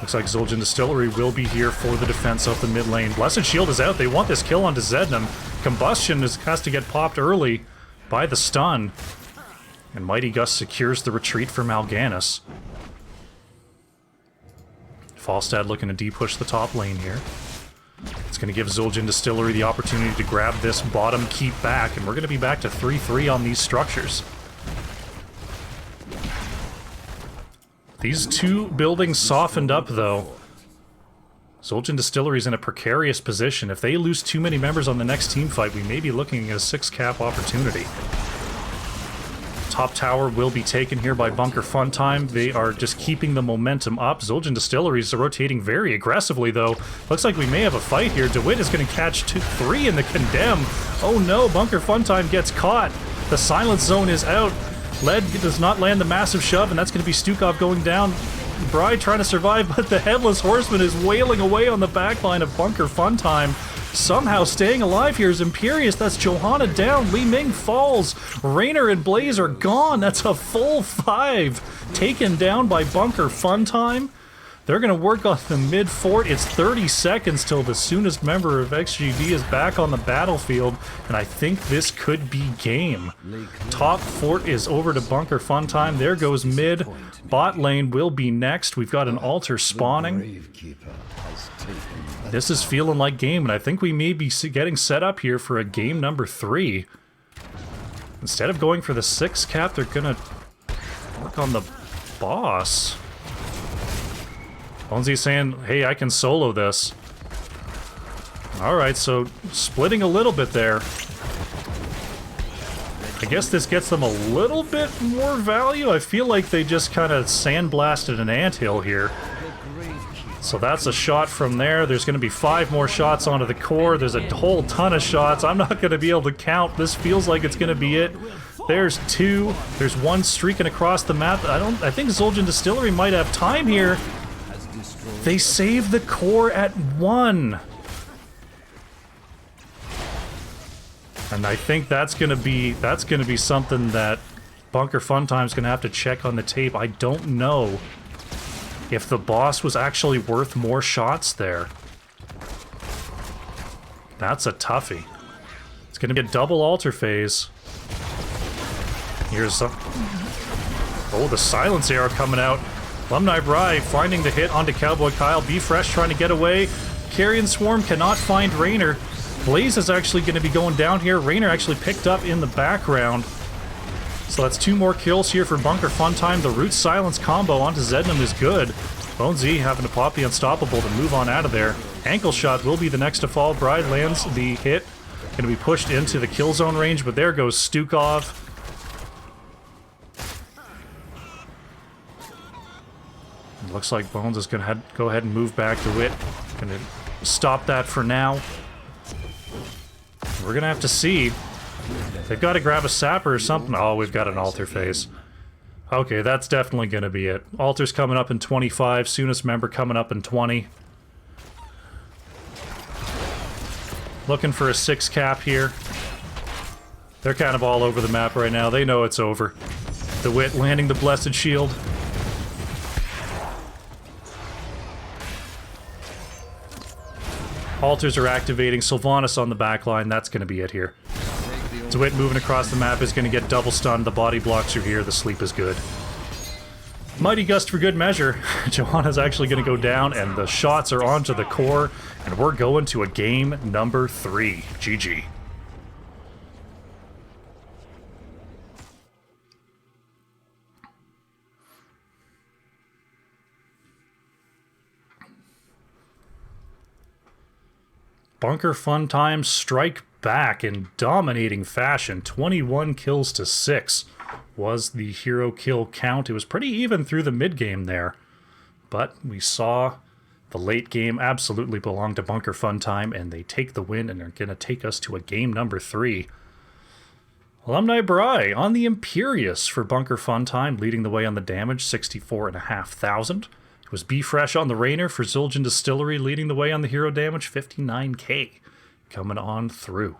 Looks like Zul'jin Distillery will be here for the defense of the mid lane. Blessed Shield is out. They want this kill onto Zednam. Combustion has to get popped early by the stun. And Mighty Gust secures the retreat for Mal'Ganis. Falstad looking to de-push the top lane here. It's going to give Zul'jin Distillery the opportunity to grab this bottom keep back, and we're going to be back to 3-3 on these structures. These 2 buildings softened up, though. Zul'jin Distillery's in a precarious position. If they lose too many members on the next team fight, we may be looking at a 6-cap opportunity. Top tower will be taken here by Bunker Funtime. They are just keeping the momentum up. Zul'jin Distillery's rotating very aggressively, though. Looks like we may have a fight here. DeWitt is going to catch 2-3 in the Condemn. Oh no, Bunker Funtime gets caught. The Silence Zone is out. Led does not land the massive shove, and that's going to be Stukov going down. Bride trying to survive, but the Headless Horseman is wailing away on the backline of Bunker Funtime. Somehow staying alive here is Imperius. That's Johanna down. Li Ming falls. Raynor and Blaze are gone. That's a full 5 taken down by Bunker Funtime. They're going to work on the mid fort. It's 30 seconds till the soonest member of XGD is back on the battlefield, and I think this could be game. Top fort is over to Bunker Funtime. There goes mid. Bot lane will be next. We've got an altar spawning. This is feeling like game, and I think we may be getting set up here for a game number 3. Instead of going for the 6-cap, they're going to work on the boss. Bonesy's saying, hey, I can solo this. Alright, so splitting a little bit there. I guess this gets them a little bit more value. I feel like they just kind of sandblasted an anthill here. So that's a shot from there. There's going to be 5 more shots onto the core. There's a whole ton of shots. I'm not going to be able to count. This feels like it's going to be it. There's 2. There's 1 streaking across the map. I think Zul'jin Distillery might have time here. They save the core at 1. And I think that's gonna be something that Bunker Funtime's gonna have to check on the tape. I don't know if the boss was actually worth more shots there. That's a toughie. It's gonna be a double alter phase. Here's some... Oh, the silence arrow coming out. Alumni Bri finding the hit onto Cowboy Kyle. Be Fresh trying to get away. Carrion Swarm cannot find Raynor. Blaze is actually going to be going down here. Raynor actually picked up in the background. So that's 2 more kills here for Bunker Funtime. The Root Silence combo onto Zednam is good. Bone Z having to pop the Unstoppable to move on out of there. Ankle Shot will be the next to fall. Bride lands the hit. Going to be pushed into the kill zone range, but there goes Stukov. Looks like Bones is going to go ahead and move back to it. Going to stop that for now. We're going to have to see. They've got to grab a sapper or something. Oh, we've got an altar phase. Okay, that's definitely going to be it. Altar's coming up in 25. Soonest member coming up in 20. Looking for a 6 cap here. They're kind of all over the map right now. They know it's over. The Wit landing the Blessed Shield. Altars are activating. Sylvanas on the back line. That's going to be it here. Dwight moving across the map is going to get double stunned. The body blocks are here. The sleep is good. Mighty Gust for good measure. Johanna's actually going to go down, and the shots are onto the core, and we're going to a game number 3. GG. Bunker Funtime strike back in dominating fashion. 21 kills to 6 was the hero kill count. It was pretty even through the mid game there, but we saw the late game absolutely belong to Bunker Funtime, and they take the win and are going to take us to a game number 3. Alumni Bri on the Imperious for Bunker Funtime, leading the way on the damage, 64,500. It was Be Fresh on the Raynor for Zul'jin Distillery, leading the way on the hero damage, 59k. Coming on through.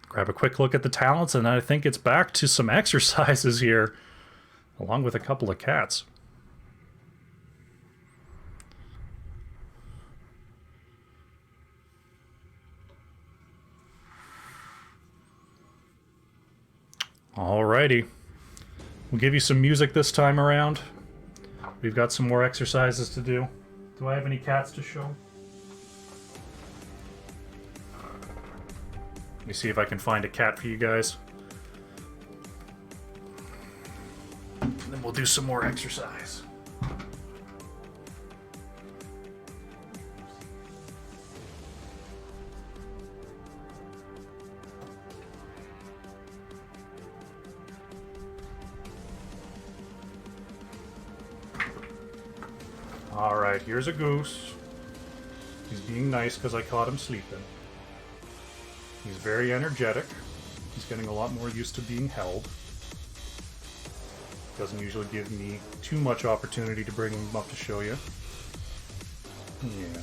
Grab a quick look at the talents, and I think it's back to some exercises here, along with a couple of cats. Alrighty. We'll give you some music this time around. We've got some more exercises to do. Do I have any cats to show? Let me see if I can find a cat for you guys. And then we'll do some more exercise. Alright, here's a goose. He's being nice because I caught him sleeping. He's very energetic. He's getting a lot more used to being held. Doesn't usually give me too much opportunity to bring him up to show you. Yeah.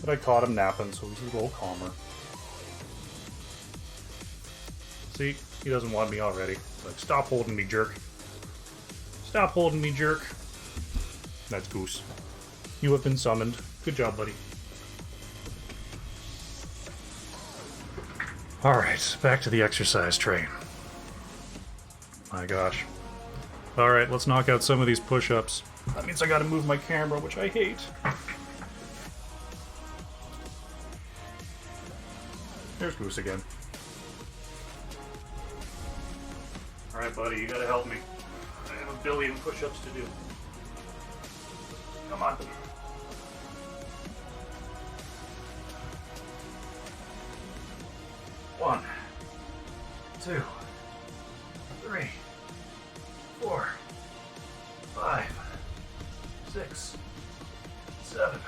But I caught him napping, so he's a little calmer. See? He doesn't want me already. Like, stop holding me, jerk. Stop holding me, jerk. That's Goose. You have been summoned. Good job, buddy. Alright, back to the exercise train. My gosh. Alright, let's knock out some of these push-ups. That means I gotta move my camera, which I hate. There's Goose again. Alright, buddy, you gotta help me. I have a billion push-ups to do. Come on. One, 2, 3, 4, 5, 6, 7,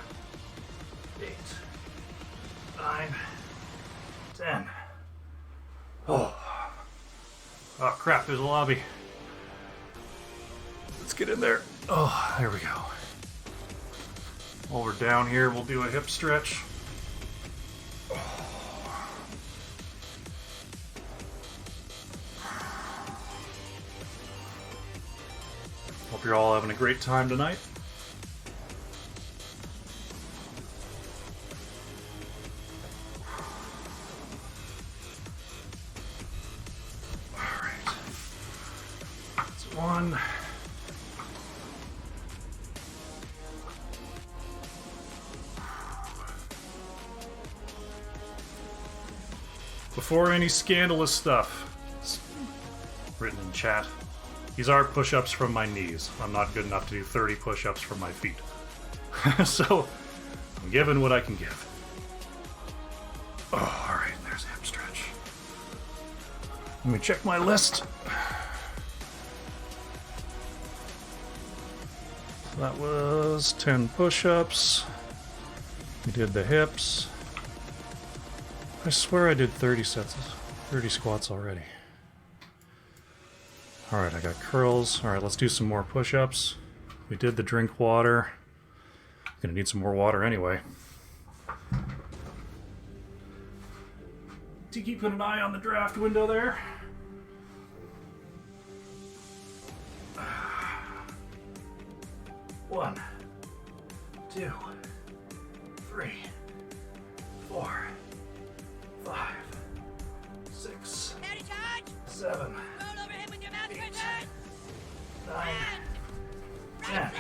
8, 9, 10. Oh crap, there's a lobby. Let's get in there. Oh, there we go. While we're down here, we'll do a hip stretch. Hope you're all having a great time tonight. Alright. That's one. Before any scandalous stuff, it's written in chat, these are push-ups from my knees. I'm not good enough to do 30 push-ups from my feet. So, I'm giving what I can give. Oh, alright, there's a hip stretch. Let me check my list. So that was 10 push-ups. We did the hips. I swear I did 30 sets, 30 squats already. Alright, I got curls. Alright, let's do some more push-ups. We did the drink water. Gonna need some more water anyway. Do you keep an eye on the draft window there? One, two, three, 4, 5, 6, 7, 8, 9, 10.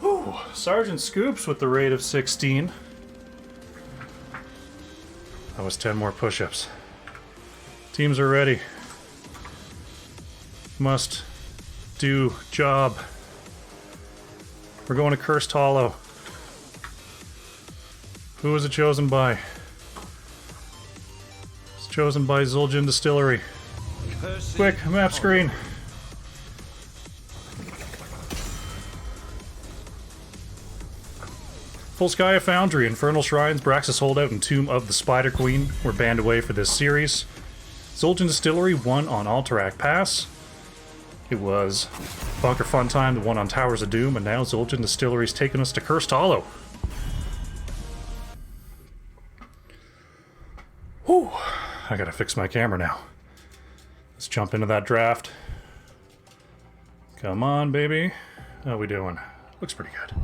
Whew, Sergeant Scoops with the rate of 16. That was 10 more push-ups. Teams are ready. Must do job. We're going to Cursed Hollow. Who was it chosen by? It's chosen by Zul'jin Distillery. Quick, map screen. Volskaya Foundry, Infernal Shrines, Braxis Holdout, and Tomb of the Spider Queen were banned away for this series. Zul'jin Distillery won on Alterac Pass. It was Bunker Fun Time, the one on Towers of Doom, and now Zul'jin Distillery's taking us to Cursed Hollow. Whew, I gotta fix my camera now. Let's jump into that draft. Come on, baby. How we doing? Looks pretty good.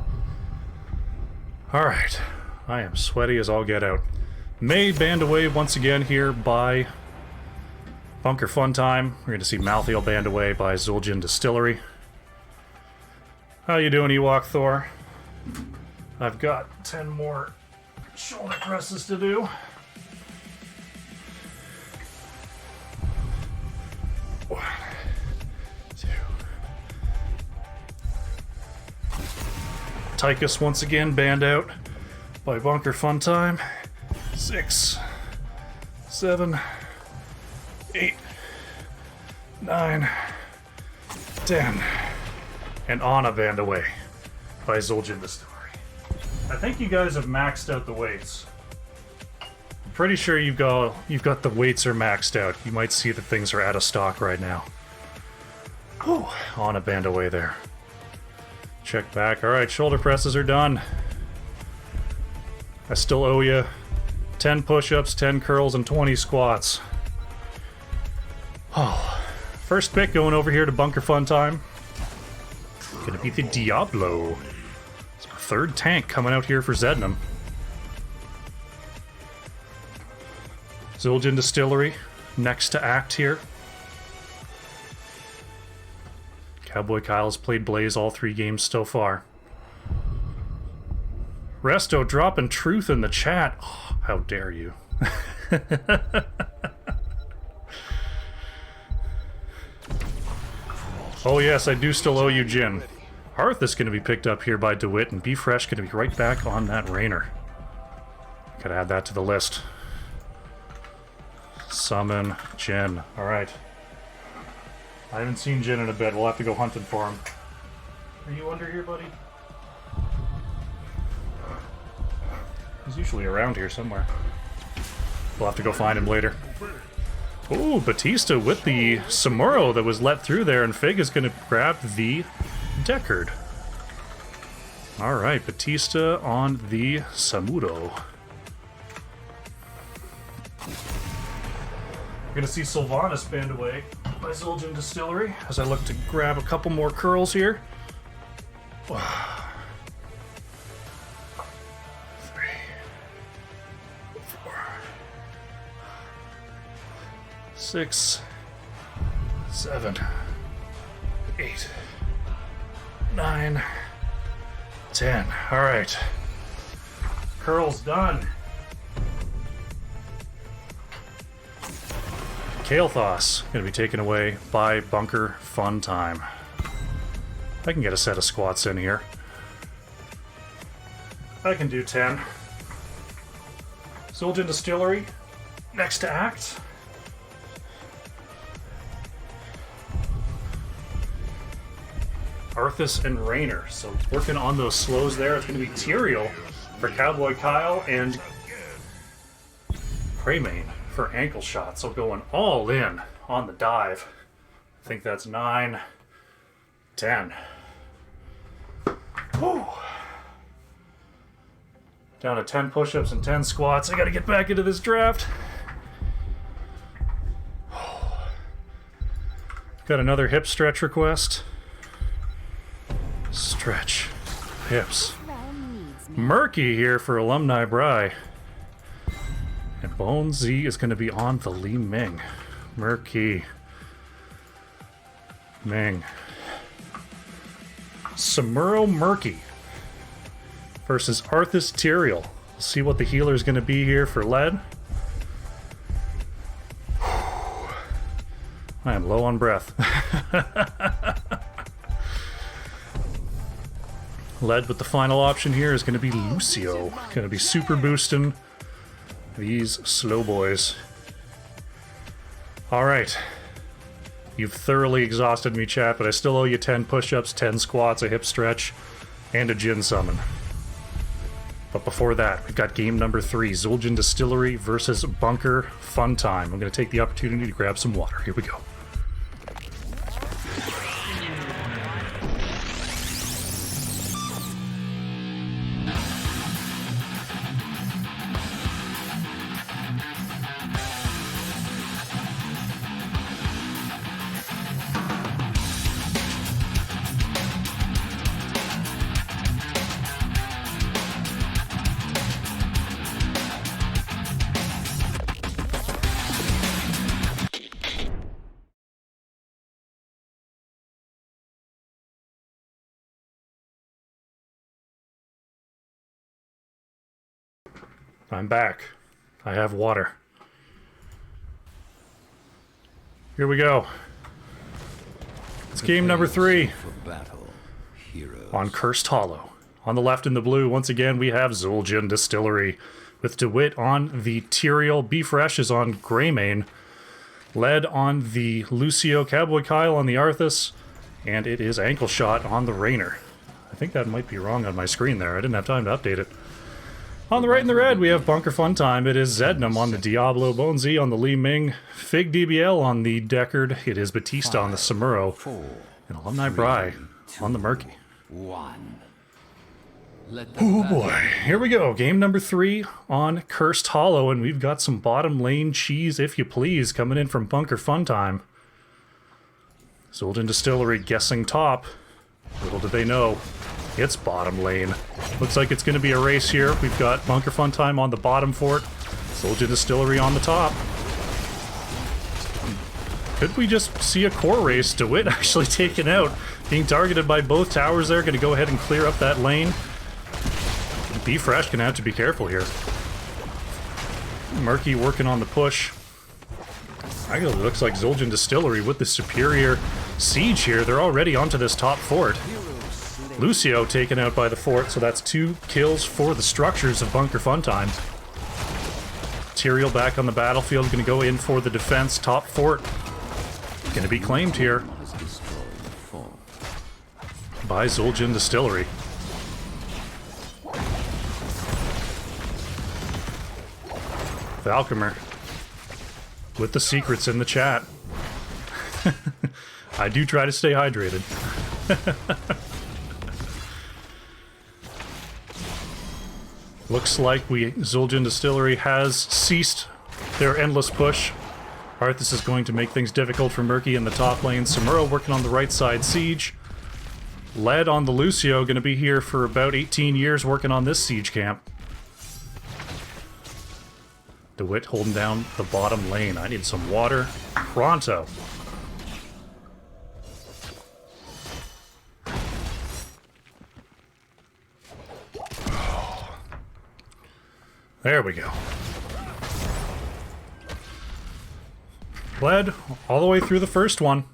Alright, I am sweaty as all get out. May banned away once again here by Bunker Fun Time. We're going to see Malthael banned away by Zul'jin Distillery. How you doing, Ewok Thor? I've got 10 more shoulder presses to do. One, two. Tychus once again banned out by Bunker Fun Time. 6, 7, 8, 9, 10. And Anna banned away by Zul'jin Distillery. I think you guys have maxed out the weights. I'm pretty sure you've got the weights are maxed out. You might see that things are out of stock right now. Whew, Anna banned away there. Check back. Alright, shoulder presses are done. I still owe you 10 push-ups, 10 curls, and 20 squats. Oh, first pick going over here to Bunker Fun Time. Gonna be the Diablo. It's our third tank coming out here for Zednam. Zul'jin Distillery, next to act here. Cowboy Kyle has played Blaze all 3 games so far. Resto dropping truth in the chat. Oh, how dare you. Oh yes, I do still owe you Jin. Hearth is going to be picked up here by DeWitt, and Be Fresh going to be right back on that Rainer. Gotta add that to the list. Summon Jin. Alright. I haven't seen Jin in a bit. We'll have to go hunting for him. Are you under here, buddy? He's usually around here somewhere. We'll have to go find him later. Ooh, Batista with the Samuro that was let through there, and Fig is going to grab the Deckard. Alright, Batista on the Samuro. We're going to see Sylvanas banned away by Zul'jin Distillery as I look to grab a couple more curls here. 3, 4, 6, 7, 8, 9, 10. Alright. Curls done. Kael'thas going to be taken away by Bunker Fun Time. I can get a set of squats in here. I can do 10. Zul'jin Distillery, next to act. Arthas and Raynor. So working on those slows there. It's going to be Tyrael for Cowboy Kyle and Greymane for ankle shot. So going all in on the dive. I think that's 9, 10. Whew. Down to 10 push-ups and 10 squats. I got to get back into this draft. Got another hip stretch request. Stretch. Hips. Murky here for Alumni Bry. And Bone Z is going to be on the Li Ming. Murky. Ming. Samuro Murky versus Arthas Tyrael. See what the healer is going to be here for lead. I am low on breath. Lead with the final option here is going to be Lucio. Going to be super boosting these slow boys. Alright. You've thoroughly exhausted me, chat, but I still owe you 10 push-ups, 10 squats, a hip stretch, and a Jin summon. But before that, we've got game number 3, Zul'jin Distillery versus Bunker Fun Time. I'm going to take the opportunity to grab some water. Here we go. I'm back. I have water. Here we go. It's game number 3 on Cursed Hollow. On the left in the blue, once again, we have Zul'jin Distillery with DeWitt on the Tyrael. B Fresh is on Greymane. Lead on the Lucio. Cowboy Kyle on the Arthas. And it is Ankle Shot on the Raynor. I think that might be wrong on my screen there. I didn't have time to update it. On the right in the red, we have Bunker Fun Time. It is Zednam on the Diablo, Bone Z on the Li Ming, Fig DBL on the Deckard. It is Batista on the Samuro, and Alumni Bry on the Murky. Oh boy, here we go. Game number 3 on Cursed Hollow, and we've got some bottom lane cheese, if you please, coming in from Bunker Fun Time. Zul'jin Distillery guessing top. Little did they know. It's bottom lane. Looks like it's going to be a race here. We've got Bunker Fun Time on the bottom fort. Zul'jin Distillery on the top. Could we just see a core race? DeWitt actually taken out. Being targeted by both towers there. Going to go ahead and clear up that lane. B Fresh going to have to be careful here. Murky working on the push. Actually looks like Zul'jin Distillery with the superior siege here. They're already onto this top fort. Lucio taken out by the fort, so that's 2 kills for the structures of Bunker Fun Time. Tyrael back on the battlefield, going to go in for the defense. Top fort going to be claimed here by Zul'jin Distillery. Valkymer with the secrets in the chat. I do try to stay hydrated. Looks like Zul'jin Distillery has ceased their endless push. Arthas is going to make things difficult for Murky in the top lane. Samuro working on the right side siege. Led on the Lucio, going to be here for about 18 years working on this siege camp. DeWitt holding down the bottom lane. I need some water pronto. There we go. Led all the way through the first one.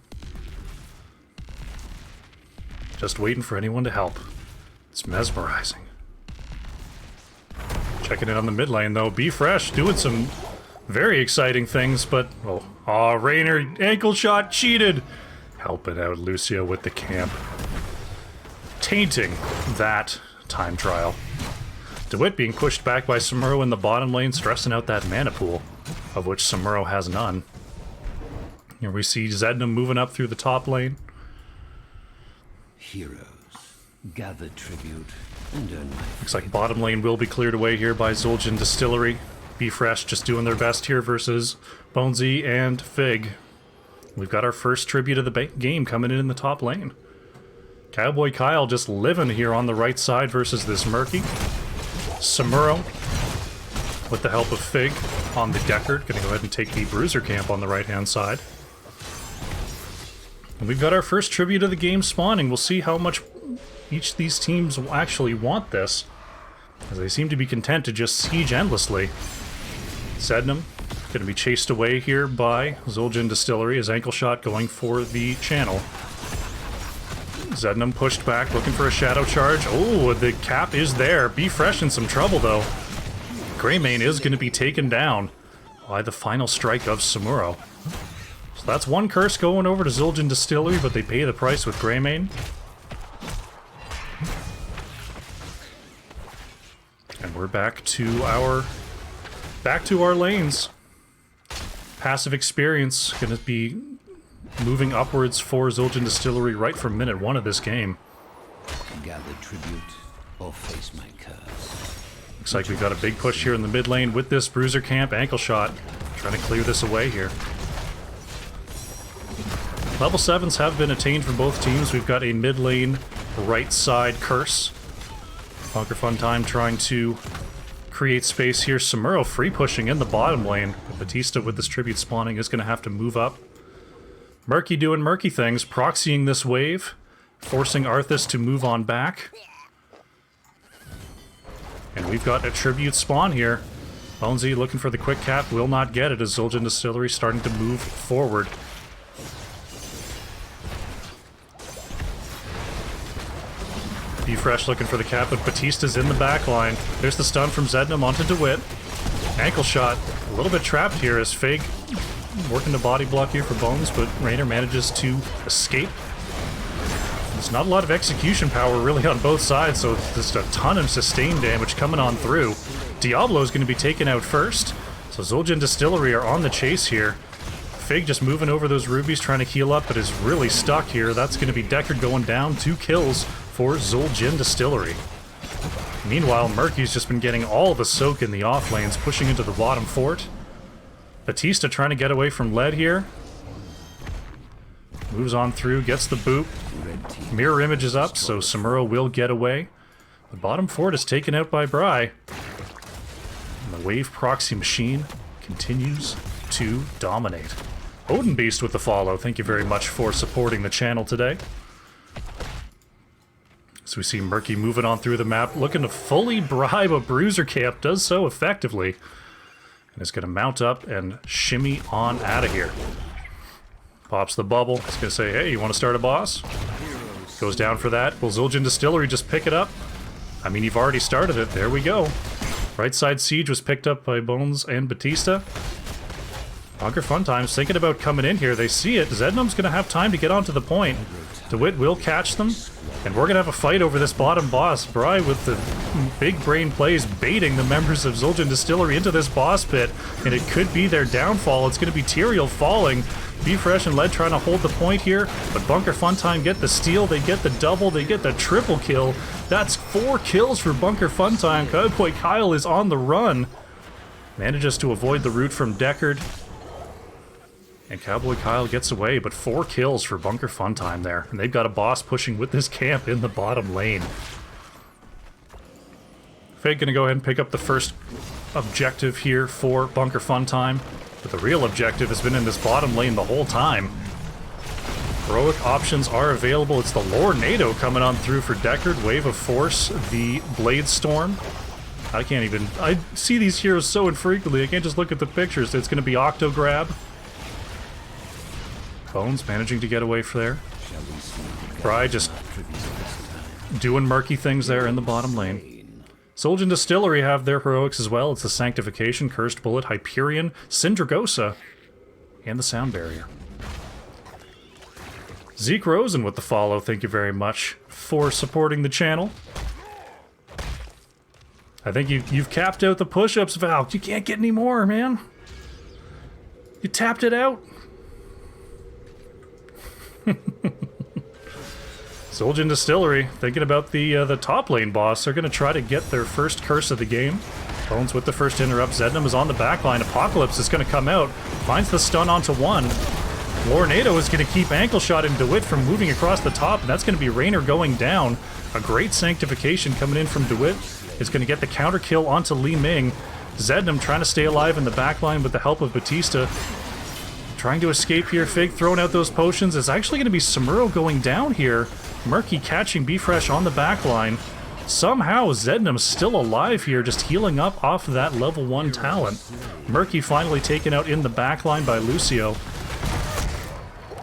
Just waiting for anyone to help. It's mesmerizing. Checking in on the mid lane though. Be Fresh doing some very exciting things, but oh, Raynor ankle shot cheated. Helping out Lucio with the camp. Tainting that time trial. DeWitt being pushed back by Samuro in the bottom lane, stressing out that mana pool, of which Samuro has none. Here we see Zednam moving up through the top lane. Heroes, gather tribute and earn my... Looks like bottom lane will be cleared away here by Zul'jin Distillery. Be Fresh just doing their best here versus Bonesy and Fig. We've got our first tribute of the game coming in the top lane. Cowboy Kyle just living here on the right side versus this Murky. Samuro, with the help of Fig on the Deckard, gonna go ahead and take the Bruiser camp on the right-hand side. And we've got our first tribute of the game spawning. We'll see how much each of these teams will actually want this, as they seem to be content to just siege endlessly. Zednam gonna be chased away here by Zul'jin Distillery, his ankle shot going for the channel. Zednam pushed back, looking for a shadow charge. Oh, the cap is there. Be Fresh in some trouble, though. Greymane is going to be taken down by the final strike of Samuro. So that's one curse going over to Zul'jin Distillery, but they pay the price with Greymane. And we're back to our lanes. Passive experience going to be moving upwards for Zul'jin Distillery right from minute 1 of this game. Gather tribute or face my curse. Looks like we've got a big push here in the mid lane with this Bruiser camp. Ankle shot. Trying to clear this away here. Level 7s have been attained for both teams. We've got a mid lane right side curse. Bunker Fun Time trying to create space here. Samuro free pushing in the bottom lane. Batista with this tribute spawning is going to have to move up. Murky doing Murky things, proxying this wave, forcing Arthas to move on back. And we've got a tribute spawn here. Bonesy looking for the quick cap, will not get it as Zul'jin Distillery starting to move forward. Be Fresh looking for the cap, but Batista's in the back line. There's the stun from Zednam onto DeWitt. Ankle shot, a little bit trapped here as Fig working the body block here for Bones, but Raynor manages to escape. There's not a lot of execution power really on both sides, so just a ton of sustained damage coming on through. Diablo's going to be taken out first, so Zul'jin Distillery are on the chase here. Fig just moving over those rubies, trying to heal up, but is really stuck here. That's going to be Deckard going down. 2 kills for Zul'jin Distillery. Meanwhile, Murky's just been getting all the soak in the off lanes, pushing into the bottom fort. Batista trying to get away from Lead here. Moves on through, gets the boot. Mirror image is up, so Samuro will get away. The bottom fort is taken out by Bry. And the wave proxy machine continues to dominate. Odin Beast with the follow. Thank you very much for supporting the channel today. So we see Murky moving on through the map, looking to fully bribe a Bruiser camp, does so effectively. And is going to mount up and shimmy on out of here. Pops the bubble. It's going to say, hey, you want to start a boss? Goes down for that. Will Zul'jin Distillery just pick it up? I mean, you've already started it. There we go. Right side siege was picked up by Bones and Batista. Bunker Funtime's thinking about coming in here. They see it. Zednum's going to have time to get onto the point. DeWitt will catch them. And we're going to have a fight over this bottom boss. Bry with the big brain plays baiting the members of Zul'jin Distillery into this boss pit. And it could be their downfall. It's going to be Tyrael falling. B-Fresh and Led trying to hold the point here. But Bunker Funtime get the steal. They get the double. They get the triple kill. That's 4 kills for Bunker Funtime. Cowboy Kyle is on the run. Manages to avoid the root from Deckard. And Cowboy Kyle gets away, but 4 kills for Bunker Funtime there. And they've got a boss pushing with this camp in the bottom lane. Fake gonna go ahead and pick up the first objective here for Bunker Funtime. But the real objective has been in this bottom lane the whole time. Heroic options are available. It's the Lornado coming on through for Deckard. Wave of Force, the Blade Storm. I see these heroes so infrequently, I can't just look at the pictures. It's gonna be Octo Grab. Bones managing to get away from there. Bry just doing murky things there in the bottom lane. Zul'jin Distillery have their heroics as well. It's the Sanctification, Cursed Bullet, Hyperion, Syndragosa, and the Sound Barrier. Zeke Rosen with the follow. Thank you very much for supporting the channel. I think you've capped out the push-ups, Val. You can't get any more, man. You tapped it out. Zul'jin Distillery thinking about the top lane boss. They're going to try to get their first curse of the game. Bones with the first interrupt. Zednum is on the back line. Apocalypse is going to come out. Finds the stun onto one. Lornado is going to keep ankle shotting DeWitt from moving across the top, and that's going to be Raynor going down. A great Sanctification coming in from DeWitt is going to get the counter kill onto Li Ming. Zednum trying to stay alive in the back line with the help of Batista. Trying to escape here. Fig throwing out those potions. It's actually going to be Samuro going down here. Murky catching B-Fresh on the back line. Somehow Zednum's still alive here, just healing up off of that level 1 talent. Murky finally taken out in the back line by Lucio.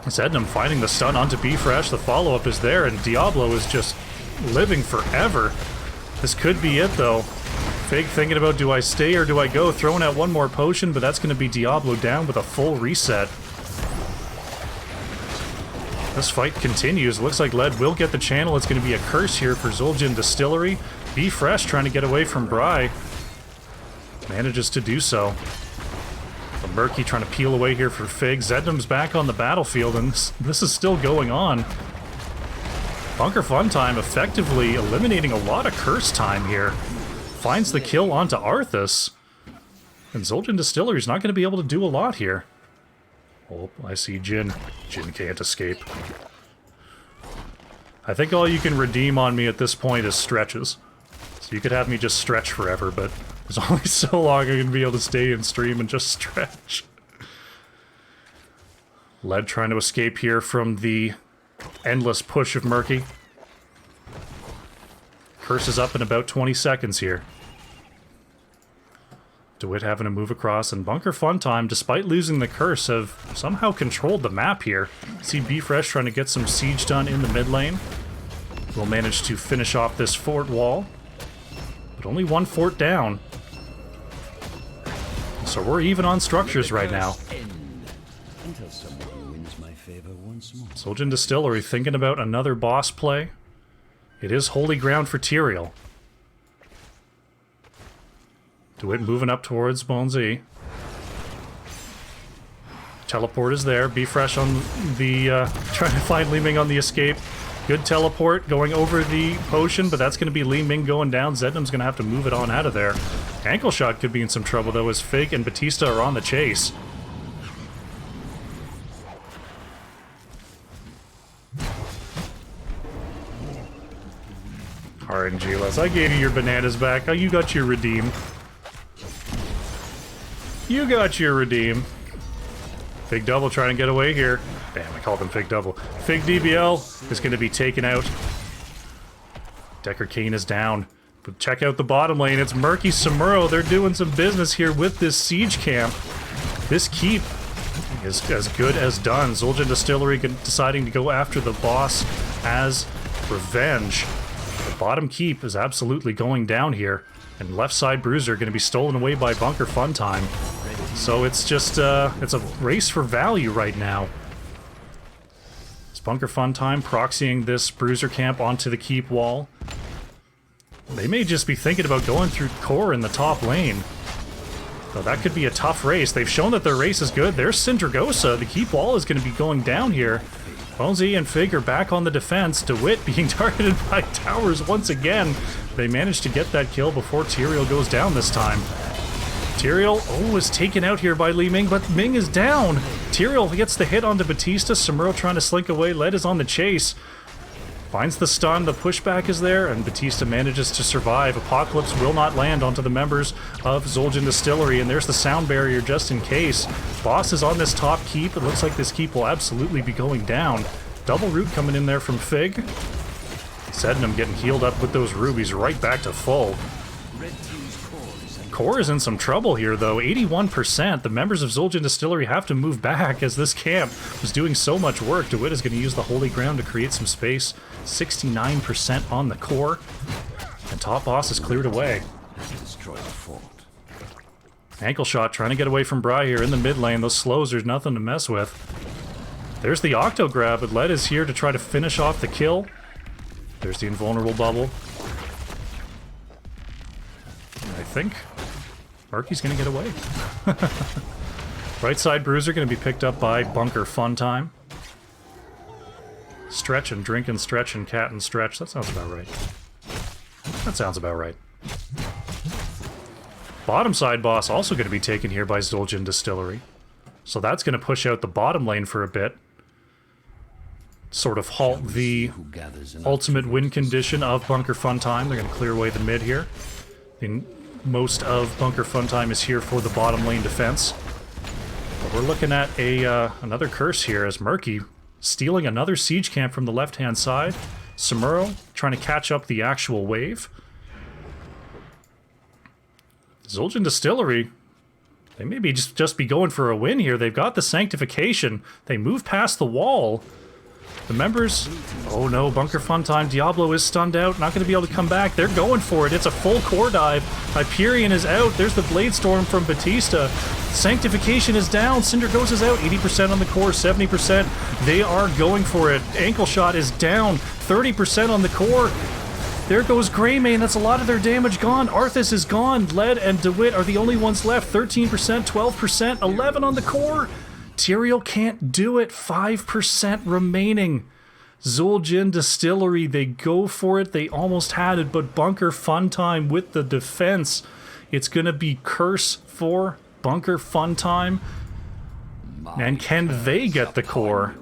Zednum finding the stun onto B-Fresh. The follow-up is there, and Diablo is just living forever. This could be it, though. Fig thinking about, do I stay or do I go? Throwing out one more potion, but that's going to be Diablo down with a full reset. This fight continues. Looks like Led will get the channel. It's going to be a curse here for Zul'jin Distillery. B-Fresh trying to get away from Bry. Manages to do so. The Murky trying to peel away here for Fig. Zednum's back on the battlefield, and this is still going on. Bunker Funtime effectively eliminating a lot of curse time here. Finds the kill onto Arthas. And Zul'jin Distillery's not going to be able to do a lot here. Oh, I see Jin. Jin can't escape. I think all you can redeem on me at this point is stretches. So you could have me just stretch forever, but there's only so long I'm going to be able to stay in stream and just stretch. Led trying to escape here from the endless push of Murky. Curse is up in about 20 seconds here. DeWitt having to move across, and Bunker Funtime, despite losing the curse, have somehow controlled the map here. See B-Fresh trying to get some siege done in the mid lane. We'll manage to finish off this fort wall. But only one fort down. So we're even on structures right now. Zul'jin Distillery thinking about another boss play. It is holy ground for Tyrael. DeWitt moving up towards Bonzi. Teleport is there. B-Fresh on the... trying to find Li Ming on the escape. Good teleport going over the potion, but that's going to be Li Ming going down. Zednum's going to have to move it on out of there. Ankle shot could be in some trouble, though, as Fig and Batista are on the chase. RNG-less. I gave you your bananas back. Oh, you got your redeem. You got your redeem. Fig Double trying to get away here. Damn, I called him Fig Double. Fig DBL is going to be taken out. Deckard Cain is down. But check out the bottom lane. It's Murky Samuro. They're doing some business here with this siege camp. This keep is as good as done. Zul'jin Distillery deciding to go after the boss as revenge. The bottom keep is absolutely going down here. And left side Bruiser going to be stolen away by Bunker Funtime. So it's just, it's a race for value right now. It's Bunker Fun Time proxying this bruiser camp onto the keep wall. They may just be thinking about going through core in the top lane. So that could be a tough race. They've shown that their race is good. There's Syndragosa. The keep wall is going to be going down here. Bonesy and Fig are back on the defense. DeWitt being targeted by towers once again. They managed to get that kill before Tyrael goes down this time. Tyrael, is taken out here by Li Ming, but Ming is down. Tyrael gets the hit onto Batista. Samuro trying to slink away. Led is on the chase. Finds the stun, the pushback is there, and Batista manages to survive. Apocalypse will not land onto the members of Zul'jin Distillery, and there's the sound barrier just in case. Boss is on this top keep. It looks like this keep will absolutely be going down. Double root coming in there from Fig. Sydenham getting healed up with those rubies right back to full. Core is in some trouble here, though. 81%. The members of Zul'jin Distillery have to move back as this camp was doing so much work. DeWitt is going to use the Holy Ground to create some space. 69% on the core. And top boss is cleared away. Ankle shot trying to get away from Bry here in the mid lane. Those slows, there's nothing to mess with. There's the Octo grab, but Led is here to try to finish off the kill. There's the invulnerable bubble. I think Murky's gonna get away. Right side bruiser gonna be picked up by Bunker Fun Time. Stretch and drink and stretch and cat and stretch. That sounds about right. That sounds about right. Bottom side boss also gonna be taken here by Zul'jin Distillery. So that's gonna push out the bottom lane for a bit. Sort of halt the ultimate win condition of Bunker Fun Time. They're gonna clear away the mid here. Most of Bunker Fun Time is here for the bottom lane defense. But we're looking at another curse here as Murky stealing another siege camp from the left-hand side. Samuro trying to catch up the actual wave. Zul'jin Distillery, they may be just be going for a win here. They've got the Sanctification. They move past the wall. The members... Oh no, Bunker Fun Time. Diablo is stunned out. Not going to be able to come back. They're going for it. It's a full core dive. Hyperion is out. There's the Blade Storm from Batista. Sanctification is down. Syndragosa's out. 80% on the core, 70%. They are going for it. Ankle shot is down. 30% on the core. There goes Greymane. That's a lot of their damage gone. Arthas is gone. Led and DeWitt are the only ones left. 13%, 12%, 11 on the core. Tyrael can't do it. 5% remaining. Zul'jin Distillery, they go for it. They almost had it, but Bunker Fun Time with the defense. It's going to be curse for Bunker Fun Time. And can they get the core?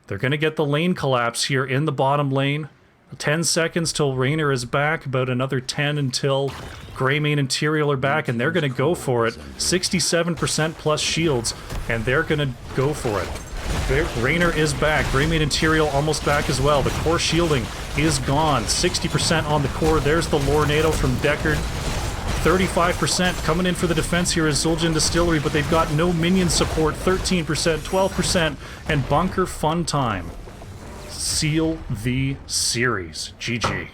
They're going to get the lane collapse here in the bottom lane. 10 seconds till Raynor is back, about another 10 until Greymane and Tyrael are back, and they're going to go for it. 67% plus shields, and they're going to go for it. Raynor is back. Greymane and Tyrael almost back as well. The core shielding is gone. 60% on the core. There's the Lornado from Deckard. 35% coming in for the defense here is Zul'jin Distillery, but they've got no minion support. 13%, 12%, and Bunker Fun Time seal the series. GG.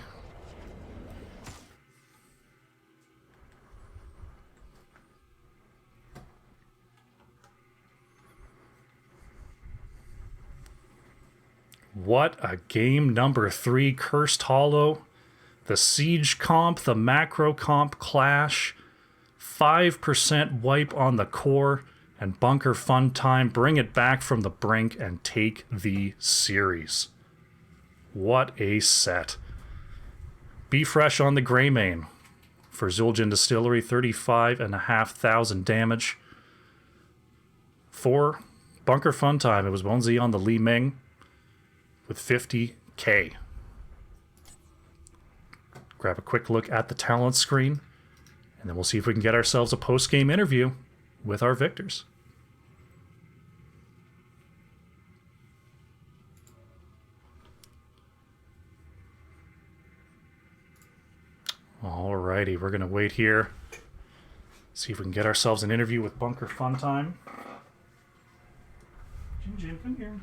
What a game. Number 3, Cursed Hollow. The Siege comp, the Macro comp clash. 5% wipe on the core. And Bunker Fun Time bring it back from the brink and take the series. What a set. Be fresh on the Greymane for Zul'jin Distillery, 35,500 damage. For Bunker Fun Time, it was Bonesy on the Li Ming with 50k. Grab a quick look at the talent screen, and then we'll see if we can get ourselves a post-game interview with our victors. Alrighty, we're gonna wait here. See if we can get ourselves an interview with Bunker Fun Time. Jim, come here.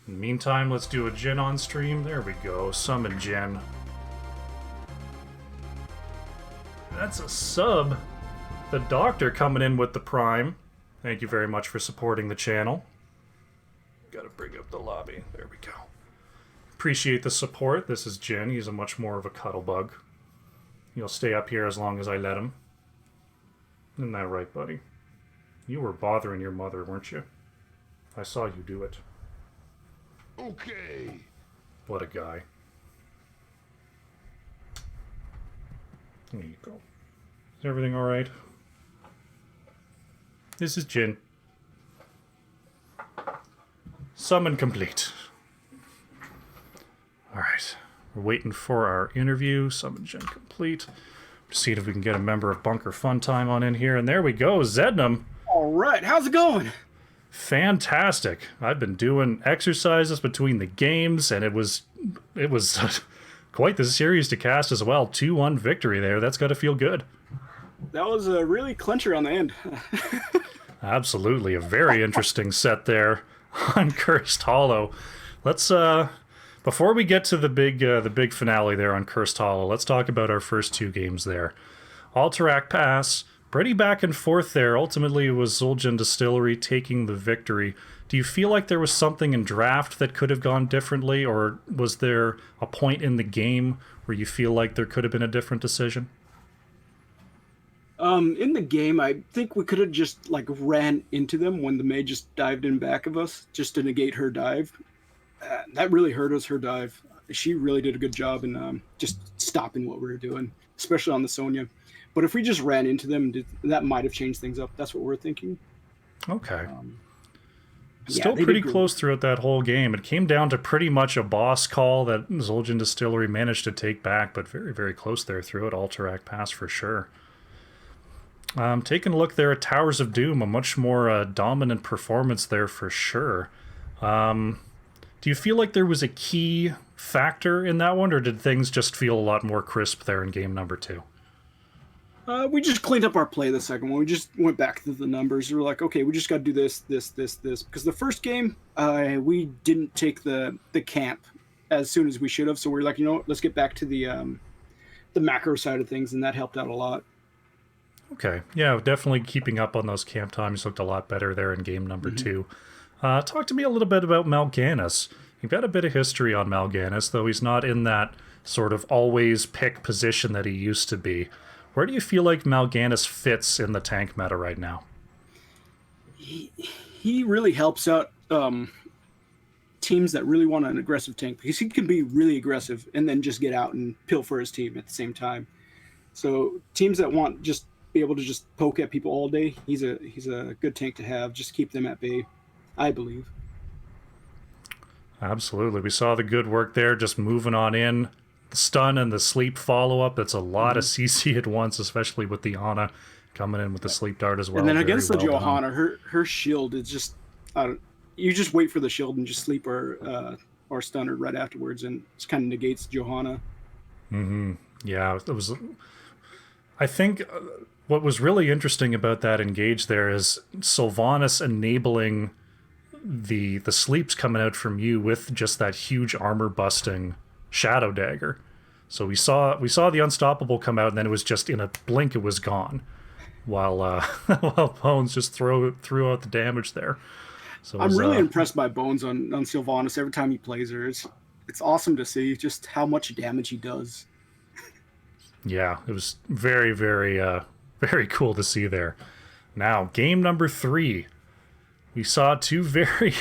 In the meantime, let's do a Jin on stream. There we go. Summon Jin. That's a sub. The Doctor coming in with the Prime. Thank you very much for supporting the channel. Gotta bring up the lobby. There we go. Appreciate the support. This is Jin. He's a much more of a cuddle bug. He'll stay up here as long as I let him. Isn't that right, buddy? You were bothering your mother, weren't you? I saw you do it. Okay. What a guy. There you go. Is everything alright? This is Jin. Summon complete. Alright. We're waiting for our interview. Summon Jin complete. See if we can get a member of Bunker Fun Time on in here. And there we go, Zednam. Alright, how's it going? Fantastic. I've been doing exercises between the games, and it was quite the series to cast as well. 2-1 victory there. That's got to feel good. That was a really clincher on the end. Absolutely. A very interesting set there on Cursed Hollow. Let's before we get to the big finale there on Cursed Hollow, let's talk about our first two games there. Alterac Pass, pretty back and forth there. Ultimately, it was Zul'jin Distillery taking the victory. Do you feel like there was something in draft that could have gone differently, or was there a point in the game where you feel like there could have been a different decision? In the game, I think we could have just like ran into them when the maid just dived in back of us, just to negate her dive. That really hurt us, her dive. She really did a good job in just stopping what we were doing, especially on the Sonya. But if we just ran into them, that might have changed things up. That's what we're thinking. Okay. Yeah, Still pretty close throughout that whole game. It came down to pretty much a boss call that Zul'jin Distillery managed to take back, but very, very close there throughout Alterac Pass for sure. Taking a look there at Towers of Doom, a much more dominant performance there for sure. Do you feel like there was a key factor in that one, or did things just feel a lot more crisp there in game number 2? We just cleaned up our play the second one. We just went back to the numbers. We were like, okay, we just got to do this. Because the first game, we didn't take the camp as soon as we should have. So we were like, you know what, let's get back to the macro side of things, and that helped out a lot. Okay, yeah, definitely keeping up on those camp times looked a lot better there in game number 2. Talk to me a little bit about Mal'Ganis. You've got a bit of history on Mal'Ganis, though he's not in that sort of always pick position that he used to be. Where do you feel like Mal'Ganis fits in the tank meta right now? He really helps out teams that really want an aggressive tank, because he can be really aggressive and then just get out and pill for his team at the same time. So teams that want just be able to just poke at people all day, he's a good tank to have. Just keep them at bay, I believe. Absolutely. We saw the good work there, just moving on in. The stun and the sleep follow-up, that's a lot of CC at once, especially with the Ana coming in with the sleep dart as well. And then against the well Johanna, her shield is just... you just wait for the shield and just sleep or stun her right afterwards, and it kind of negates Johanna. Yeah, it was... I think what was really interesting about that engage there is Sylvanas enabling the sleeps coming out from you with just that huge armor busting shadow dagger. So we saw the unstoppable come out, and then it was just in a blink it was gone, while while Bones just threw out the damage there. So I'm really impressed by Bones on Sylvanas every time he plays her. It's awesome to see just how much damage he does. Yeah, it was very, very, very cool to see there. Now, game number 3. We saw two very,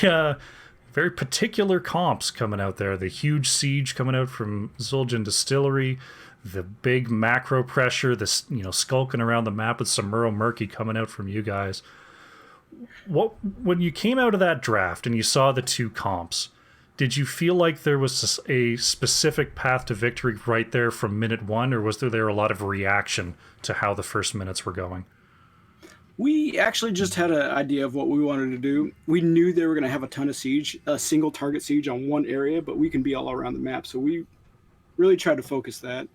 very particular comps coming out there. The huge siege coming out from Zul'jin Distillery, the big macro pressure, this skulking around the map with Samuro Murky coming out from you guys. When you came out of that draft and you saw the two comps, did you feel like there was a specific path to victory right there from minute 1, or was there a lot of reaction to how the first minutes were going? We actually just had an idea of what we wanted to do. We knew they were going to have a ton of siege, a single target siege on one area, but we can be all around the map. So we really tried to focus that.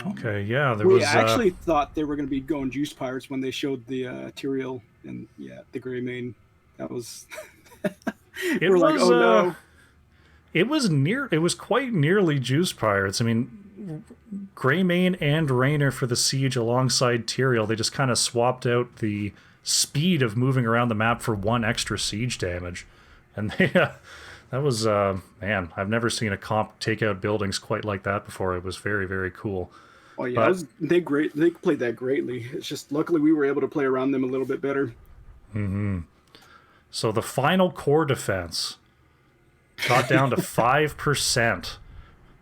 Okay, yeah. We actually thought they were going to be going Juice Pirates when they showed the Tyrael and the Grey Mane. That was... It was like, oh no. It was quite nearly Juice Pirates. I mean, Greymane and Raynor for the siege alongside Tyrael. They just kind of swapped out the speed of moving around the map for 1 extra siege damage. And they, that was, man, I've never seen a comp take out buildings quite like that before. It was very, very cool. Oh yeah, they played that greatly. It's just luckily we were able to play around them a little bit better. So the final core defense got down to 5%.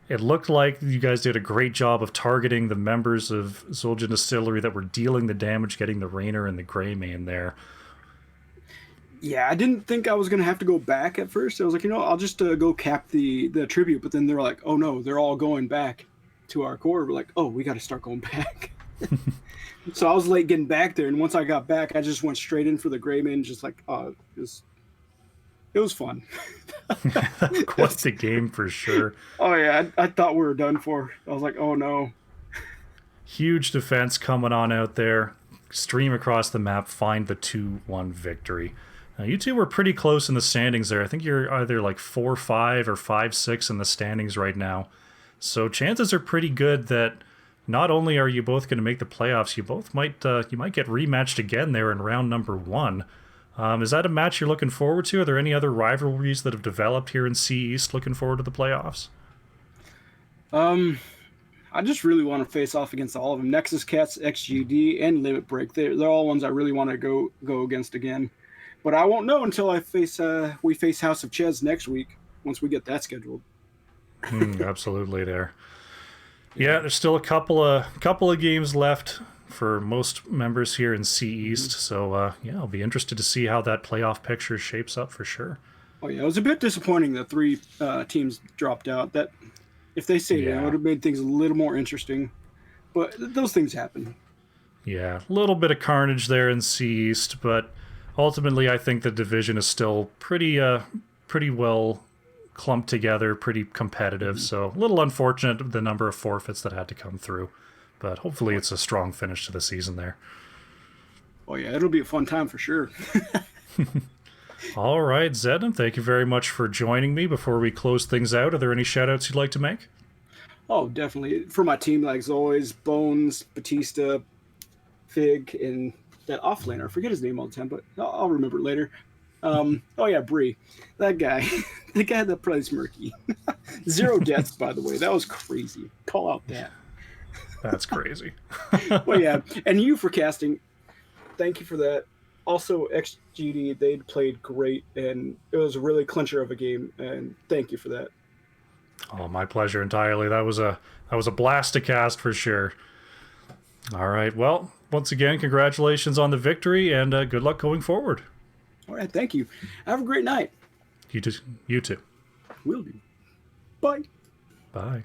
It looked like you guys did a great job of targeting the members of Zul'jin Distillery that were dealing the damage, getting the Raynor and the Greymane there. Yeah, I didn't think I was going to have to go back at first. I was like, I'll just go cap the tribute. But then they're like, oh no, they're all going back to our core. We're like, oh, we got to start going back. So I was late getting back there. And once I got back, I just went straight in for the Greymane, just like, it was fun. Quite the game for sure. Oh yeah, I thought we were done for. I was like, oh no. Huge defense coming on out there. Stream across the map, find the 2-1 victory. Now, you two were pretty close in the standings there. I think you're either like 4-5 or 5-6 in the standings right now. So chances are pretty good that not only are you both going to make the playoffs, you both might you might get rematched again there in round number 1. Is that a match you're looking forward to? Are there any other rivalries that have developed here in C East looking forward to the playoffs? I just really want to face off against all of them. Nexus Cats, XGD, and Limit Break. They're all ones I really want to go against again. But I won't know until we face House of Ches next week, once we get that scheduled. Absolutely there. Yeah, there's still a couple of games left for most members here in C East. So, yeah, I'll be interested to see how that playoff picture shapes up for sure. Oh, yeah, it was a bit disappointing that 3 teams dropped out. That if they stayed in, it would have made things a little more interesting. But those things happen. Yeah, a little bit of carnage there in C East, but ultimately I think the division is still pretty well clumped together, pretty competitive. So a little unfortunate the number of forfeits that had to come through. But hopefully it's a strong finish to the season there. Oh, yeah, it'll be a fun time for sure. All right, Zedden, thank you very much for joining me. Before we close things out, are there any shout-outs you'd like to make? Oh, definitely. For my team, like as always, Bones, Batista, Fig, and that offlaner. I forget his name all the time, but I'll remember it later. Oh, yeah, Bree. That guy. The guy that plays Murky. 0 deaths, by the way. That was crazy. Call out that. That's crazy. Well, yeah, and you for casting. Thank you for that. Also, XGD, they played great, and it was a really clincher of a game, and thank you for that. Oh, my pleasure entirely. That was a blast to cast for sure. All right, well, once again, congratulations on the victory, and good luck going forward. All right, thank you. Have a great night. You too. Will do. Bye. Bye.